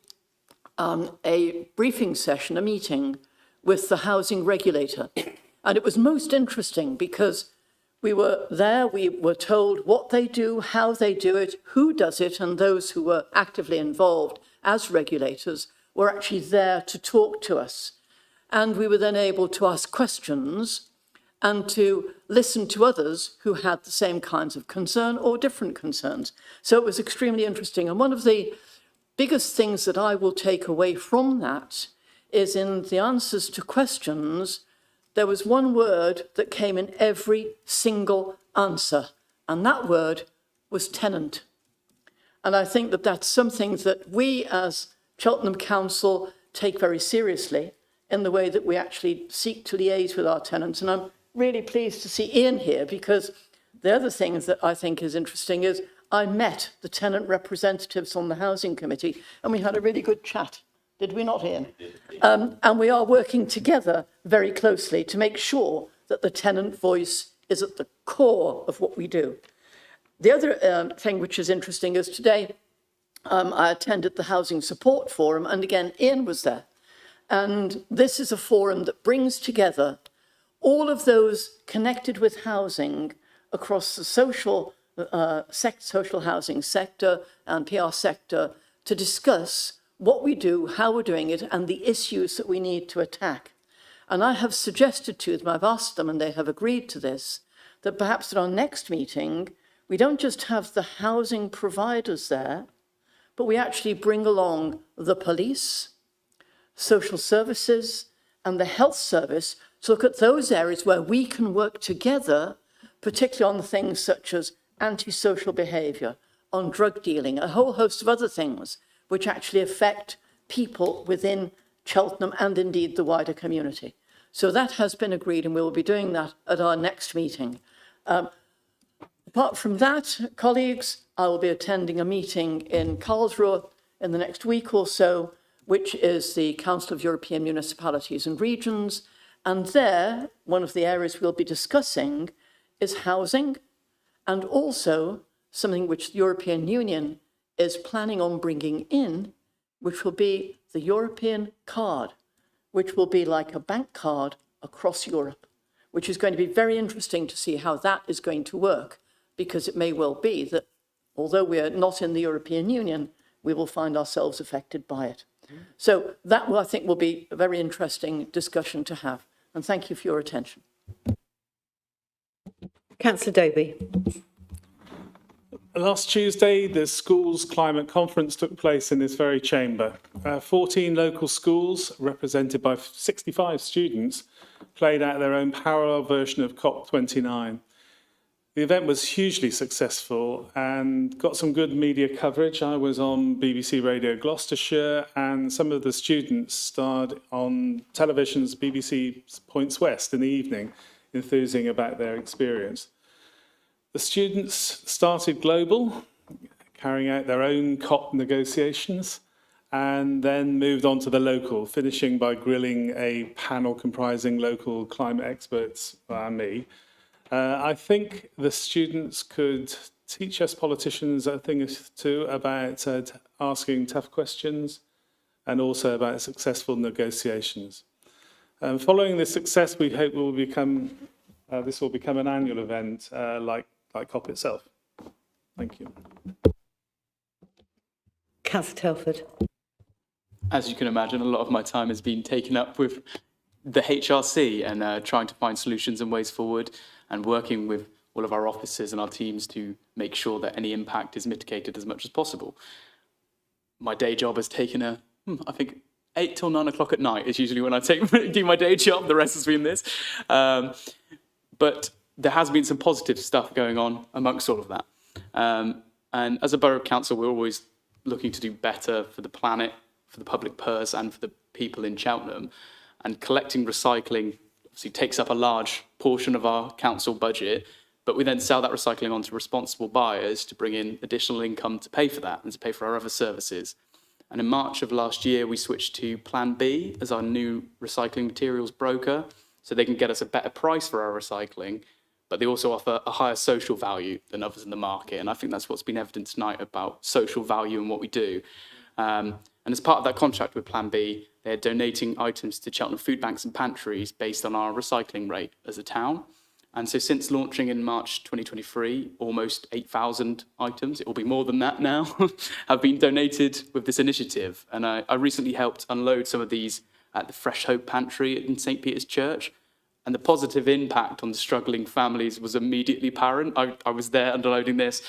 a briefing session, a meeting with the housing regulator. And it was most interesting because we were there, we were told what they do, how they do it, who does it, and those who were actively involved as regulators were actually there to talk to us. And we were then able to ask questions and to listen to others who had the same kinds of concern or different concerns. So it was extremely interesting. And one of the biggest things that I will take away from that is in the answers to questions, there was one word that came in every single answer, and that word was tenant. And I think that that's something that we as Cheltenham Council take very seriously in the way that we actually seek to liaise with our tenants. And I'm really pleased to see Ian here, because the other thing that I think is interesting is I met the tenant representatives on the Housing Committee and we had a really good chat. Did we not, Ian? And we are working together very closely to make sure that the tenant voice is at the core of what we do. The other thing which is interesting is today I attended the Housing Support Forum, and again, Ian was there. And this is a forum that brings together all of those connected with housing across the social housing sector and PR sector to discuss what we do, how we're doing it, and the issues that we need to attack. And I have suggested to them, I've asked them, and they have agreed to this, that perhaps at our next meeting, we don't just have the housing providers there, but we actually bring along the police, social services, and the health service to look at those areas where we can work together, particularly on things such as antisocial behaviour, on drug dealing, a whole host of other things which actually affect people within Cheltenham and indeed the wider community. So that has been agreed, and we will be doing that at our next meeting. Apart from that, colleagues, I will be attending a meeting in Karlsruhe in the next week or so, which is the Council of European Municipalities and Regions. And there, one of the areas we'll be discussing is housing, and also something which the European Union is planning on bringing in, which will be the European card, which will be like a bank card across Europe, which is going to be very interesting to see how that is going to work, because it may well be that although we are not in the European Union, we will find ourselves affected by it. So that, I think, will be a very interesting discussion to have. And thank you for your attention. Councillor Doby. Last Tuesday, the schools climate conference took place in this very chamber. 14 local schools, represented by 65 students, played out their own parallel version of COP29. The event was hugely successful and got some good media coverage. I was on BBC Radio Gloucestershire, and some of the students starred on television's BBC Points West in the evening, enthusing about their experience. The students started global, carrying out their own COP negotiations, and then moved on to the local, finishing by grilling a panel comprising local climate experts and me. I think the students could teach us politicians a thing or two about asking tough questions and also about successful negotiations. Following this success, we hope this will become an annual event like COP itself. Thank you. Councillor Telford. As you can imagine, a lot of my time has been taken up with the HRC and trying to find solutions and ways forward, and working with all of our officers and our teams to make sure that any impact is mitigated as much as possible. My day job has taken I think 8 till 9 o'clock at night is usually when I do my day job. The rest has been this. But there has been some positive stuff going on amongst all of that. And as a borough council, we're always looking to do better for the planet, for the public purse, and for the people in Cheltenham. And collecting recycling obviously takes up a large portion of our council budget, but we then sell that recycling on to responsible buyers to bring in additional income to pay for that and to pay for our other services. And in March of last year, we switched to Plan B as our new recycling materials broker, so they can get us a better price for our recycling, but they also offer a higher social value than others in the market. And I think that's what's been evident tonight about social value and what we do. And as part of that contract with Plan B, they're donating items to Cheltenham food banks and pantries based on our recycling rate as a town. And so since launching in March 2023, almost 8,000 items, it will be more than that now, have been donated with this initiative. And I recently helped unload some of these at the Fresh Hope Pantry in St. Peter's Church. And the positive impact on the struggling families was immediately apparent. I was there unloading this,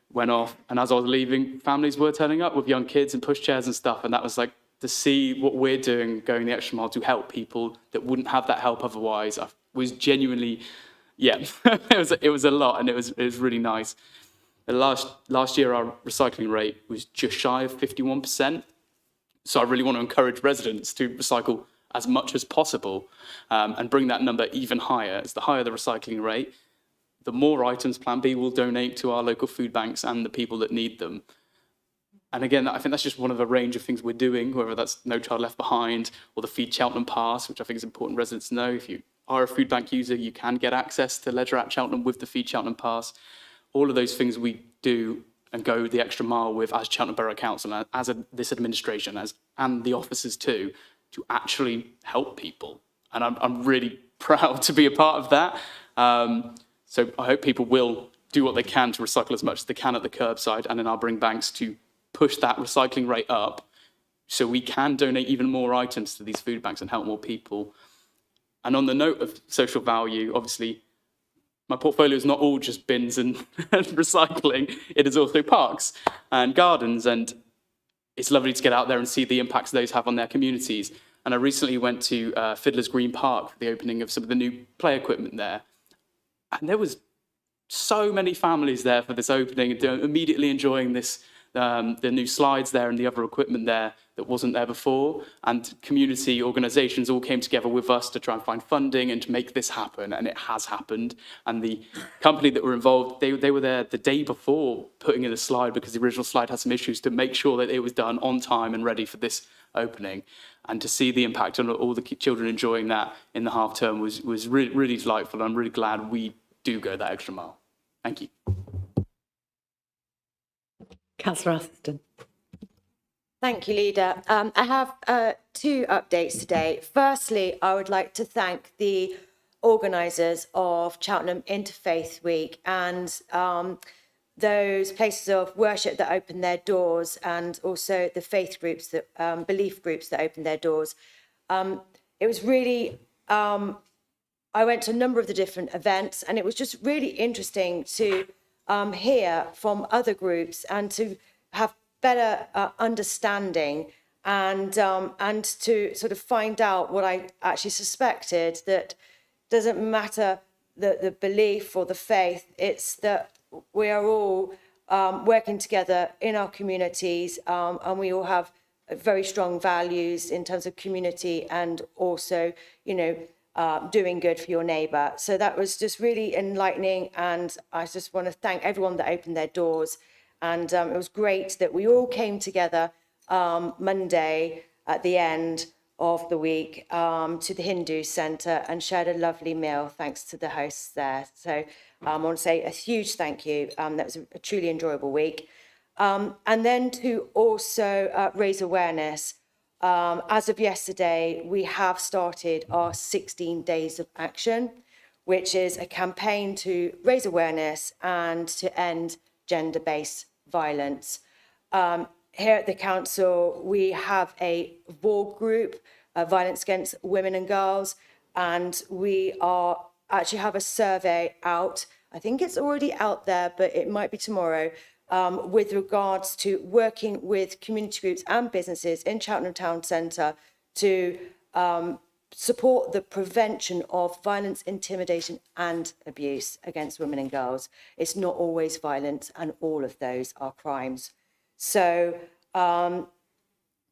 went off, and as I was leaving, families were turning up with young kids and pushchairs and stuff. And that was like, to see what we're doing, going the extra mile to help people that wouldn't have that help otherwise, I was genuinely, it was a lot, and it was really nice. Last year, our recycling rate was just shy of 51%. So I really want to encourage residents to recycle as much as possible and bring that number even higher. As the higher the recycling rate, the more items Plan B will donate to our local food banks and the people that need them. And again, I think that's just one of a range of things we're doing, whether that's No Child Left Behind or the Feed Cheltenham Pass, which I think is important residents to know. If you are a food bank user, you can get access to Leisure at Cheltenham with the Feed Cheltenham Pass. All of those things we do and go the extra mile with as Cheltenham Borough Council, as this administration, and the officers too, to actually help people. And I'm really proud to be a part of that. So I hope people will do what they can to recycle as much as they can at the curbside, and then I'll bring banks to push that recycling rate up so we can donate even more items to these food banks and help more people. And on the note of social value, obviously, my portfolio is not all just bins and recycling. It is also parks and gardens, and it's lovely to get out there and see the impacts those have on their communities. And I recently went to Fiddler's Green Park for the opening of some of the new play equipment there. And there was so many families there for this opening, immediately enjoying this, the new slides there and the other equipment there that wasn't there before. And community organisations all came together with us to try and find funding and to make this happen, and it has happened. And the company that were involved, they were there the day before putting in a slide, because the original slide had some issues, to make sure that it was done on time and ready for this opening. And to see the impact on all the children enjoying that in the half term was really, really delightful. I'm really glad we do go that extra mile. Thank you. Councillor Atherton. Thank you, Leader. I have 2 updates today. Firstly, I would like to thank the organisers of Cheltenham Interfaith Week and those places of worship that opened their doors, and also the faith groups, that belief groups that opened their doors. It was really, I went to a number of the different events, and it was just really interesting to hear from other groups and to have better understanding and to sort of find out what I actually suspected, that doesn't matter the belief or the faith. It's that we are all working together in our communities, and we all have very strong values in terms of community and also, doing good for your neighbour. So that was just really enlightening, and I just want to thank everyone that opened their doors. And it was great that we all came together Monday at the end of the week to the Hindu Centre and shared a lovely meal thanks to the hosts there. So I want to say a huge thank you. That was a truly enjoyable week. And then to also raise awareness. As of yesterday, we have started our 16 days of action, which is a campaign to raise awareness and to end gender-based violence. Here at the council, we have a VAW group, Violence Against Women and Girls, and we actually have a survey out. I think it's already out there, but it might be tomorrow, with regards to working with community groups and businesses in Cheltenham Town Centre to support the prevention of violence, intimidation and abuse against women and girls. It's not always violence, and all of those are crimes. So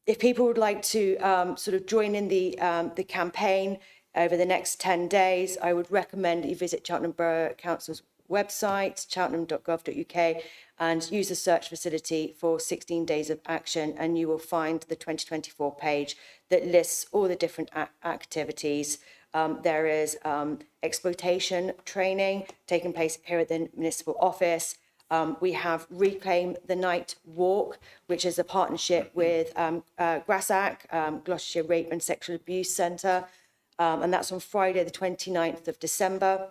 if people would like to sort of join in the campaign over the next 10 days, I would recommend you visit Cheltenham Borough Council's website, cheltenham.gov.uk, and use the search facility for 16 days of action, and you will find the 2024 page that lists all the different activities. There is exploitation training taking place here at the municipal office. We have Reclaim the Night Walk, which is a partnership with GRASAC, Gloucestershire Rape and Sexual Abuse Centre, and that's on Friday the 29th of December.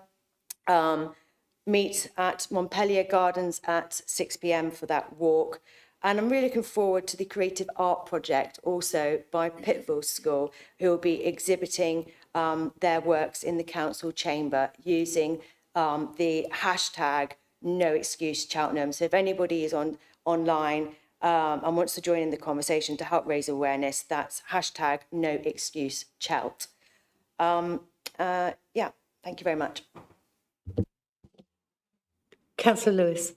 Meet at Montpellier Gardens at 6 p.m. for that walk. And I'm really looking forward to the creative art project also by Pittville School, who will be exhibiting their works in the council chamber using the hashtag #NoExcuseCheltenham. So if anybody is online and wants to join in the conversation to help raise awareness, that's hashtag #NoExcuseChelt. Yeah, thank you very much. Councillor Lewis.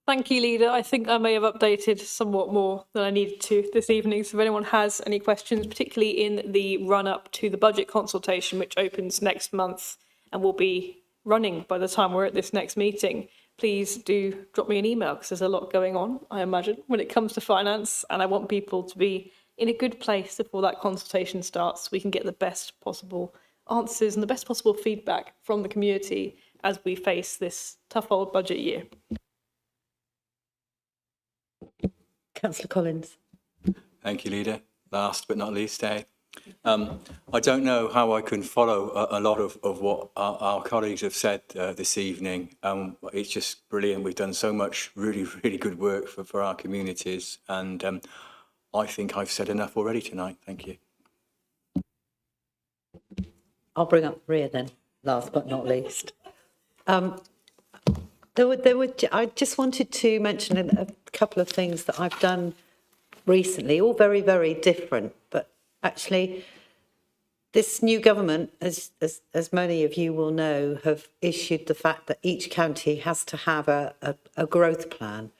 Thank you, Leader. I think I may have updated somewhat more than I needed to this evening. So if anyone has any questions, particularly in the run-up to the budget consultation, which opens next month and will be running by the time we're at this next meeting, please do drop me an email, because there's a lot going on, I imagine, when it comes to finance, and I want people to be in a good place before that consultation starts so we can get the best possible answers and the best possible feedback from the community as we face this tough old budget year. Councillor Collins. Thank you, Leader. Last but not least, I don't know how I can follow a lot of what our colleagues have said this evening. It's just brilliant. We've done so much really, really good work for our communities, and I think I've said enough already tonight. Thank you. I'll bring up Ria then, last but not least. I just wanted to mention a couple of things that I've done recently, all very, very different, but actually this new government, as many of you will know, have issued the fact that each county has to have a growth plan.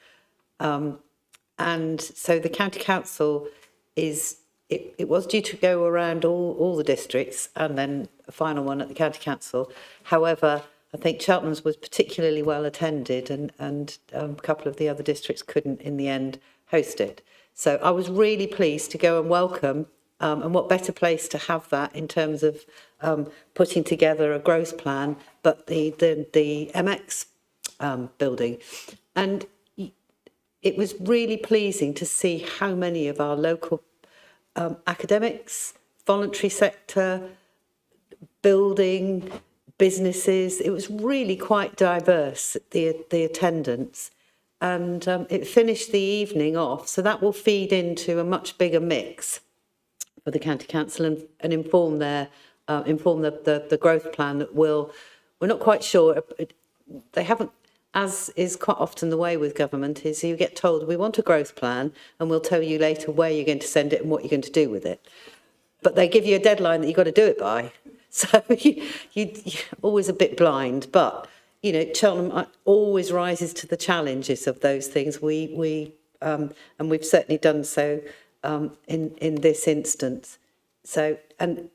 And so the county council it was due to go around all the districts and then a final one at the county council. However, I think Cheltenham's was particularly well attended, and a couple of the other districts couldn't in the end host it. So I was really pleased to go and welcome, and what better place to have that in terms of putting together a growth plan, but the MX building. And it was really pleasing to see how many of our local academics, voluntary sector, building, businesses, it was really quite diverse, the attendance. And it finished the evening off, so that will feed into a much bigger mix for the county council and inform the growth plan that we're not quite sure. They haven't, as is quite often the way with government, is you get told we want a growth plan and we'll tell you later where you're going to send it and what you're going to do with it. But they give you a deadline that you've got to do it by. So you're always a bit blind, but, you know, Cheltenham always rises to the challenges of those things. And we've certainly done so in this instance. So, and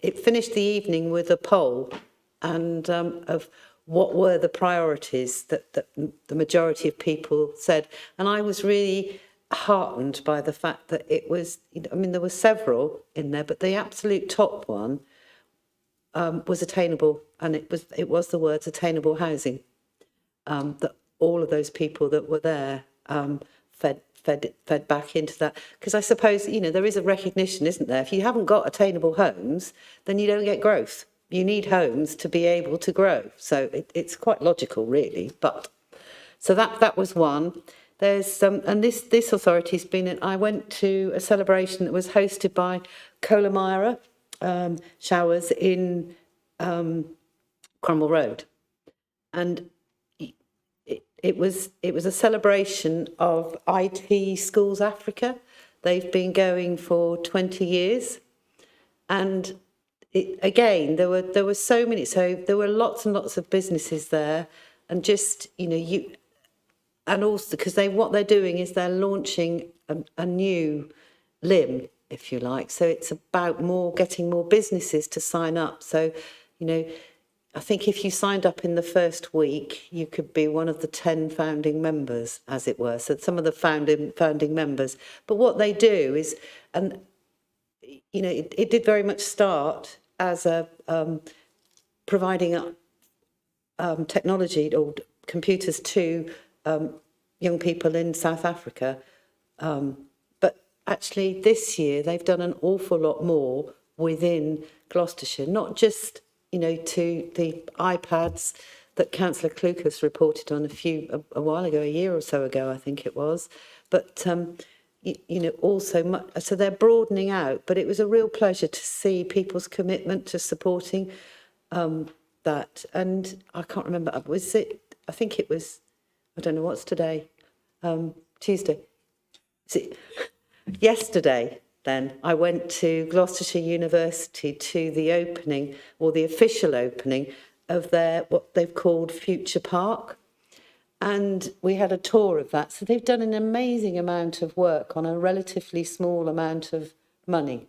it finished the evening with a poll and of what were the priorities that the majority of people said. And I was really heartened by the fact that it was, I mean, there were several in there, but the absolute top one was attainable, and it was the words attainable housing. That all of those people that were there fed back into that, because I suppose, you know, there is a recognition, isn't there? If you haven't got attainable homes, then you don't get growth. You need homes to be able to grow. So it's quite logical, really. But so that was one. There's and this authority's been in. I went to a celebration that was hosted by Colamira Showers in Cromwell Road, and it was a celebration of IT Schools Africa. They've been going for 20 years, and again there were so many. So there were lots and lots of businesses there, and just, you know, and also because what they're doing is they're launching a new limb, if you like. So it's about getting more businesses to sign up. So, you know, I think if you signed up in the first week, you could be one of the 10 founding members, as it were. So some of the founding members. But what they do is, and, you know, it did very much start as a providing technology or computers to young people in South Africa. But actually this year they've done an awful lot more within Gloucestershire, not just, you know, to the iPads that Councillor Clucas reported on a while ago, a year or so ago, I think it was, but, you know, also, so they're broadening out, but it was a real pleasure to see people's commitment to supporting that. And I can't remember, I think it was, I don't know what's today, Tuesday. Yesterday, then, I went to Gloucestershire University to the opening, or the official opening, of what they've called Future Park. And we had a tour of that. So they've done an amazing amount of work on a relatively small amount of money.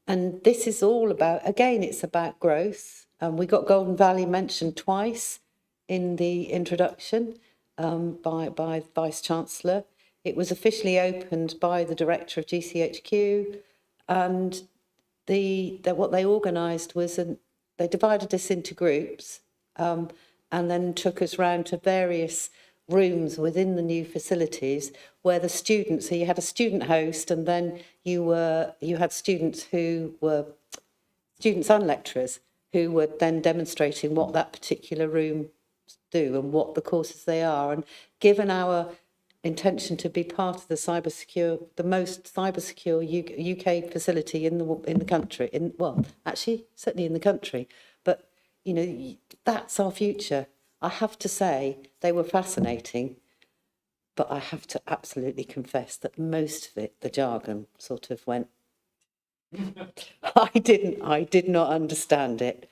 And this is all about, again, it's about growth. We got Golden Valley mentioned twice in the introduction by Vice-Chancellor. It was officially opened by the director of GCHQ, and what they organised was they divided us into groups and then took us round to various rooms within the new facilities where the students, so you had a student host, and then you had students and lecturers who were then demonstrating what that particular room do and what the courses they are. And given our intention to be part of the most cyber-secure UK facility in the country, certainly in the country, but, you know, that's our future. I have to say they were fascinating, but I have to absolutely confess that most of it, the jargon, sort of went. I did not understand it,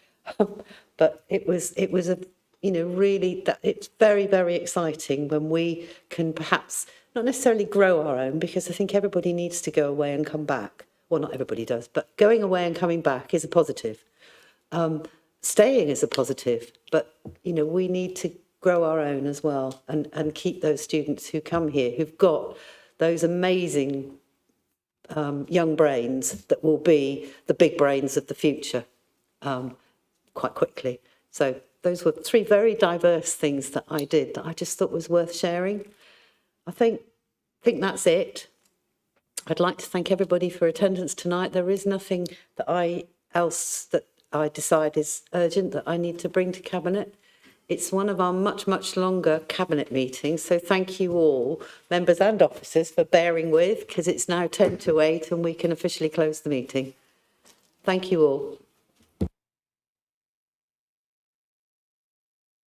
but it was a. You know, really, it's very, very exciting when we can perhaps not necessarily grow our own, because I think everybody needs to go away and come back. Well, not everybody does, but going away and coming back is a positive. Staying is a positive, but, you know, we need to grow our own as well and keep those students who come here, who've got those amazing young brains that will be the big brains of the future quite quickly. So those were 3 very diverse things that I did that I just thought was worth sharing. I think that's it. I'd like to thank everybody for attendance tonight. There is nothing that I decide is urgent that I need to bring to Cabinet. It's one of our much, much longer Cabinet meetings, so thank you all, members and officers, for bearing with, because it's now 10 to 8 and we can officially close the meeting. Thank you all.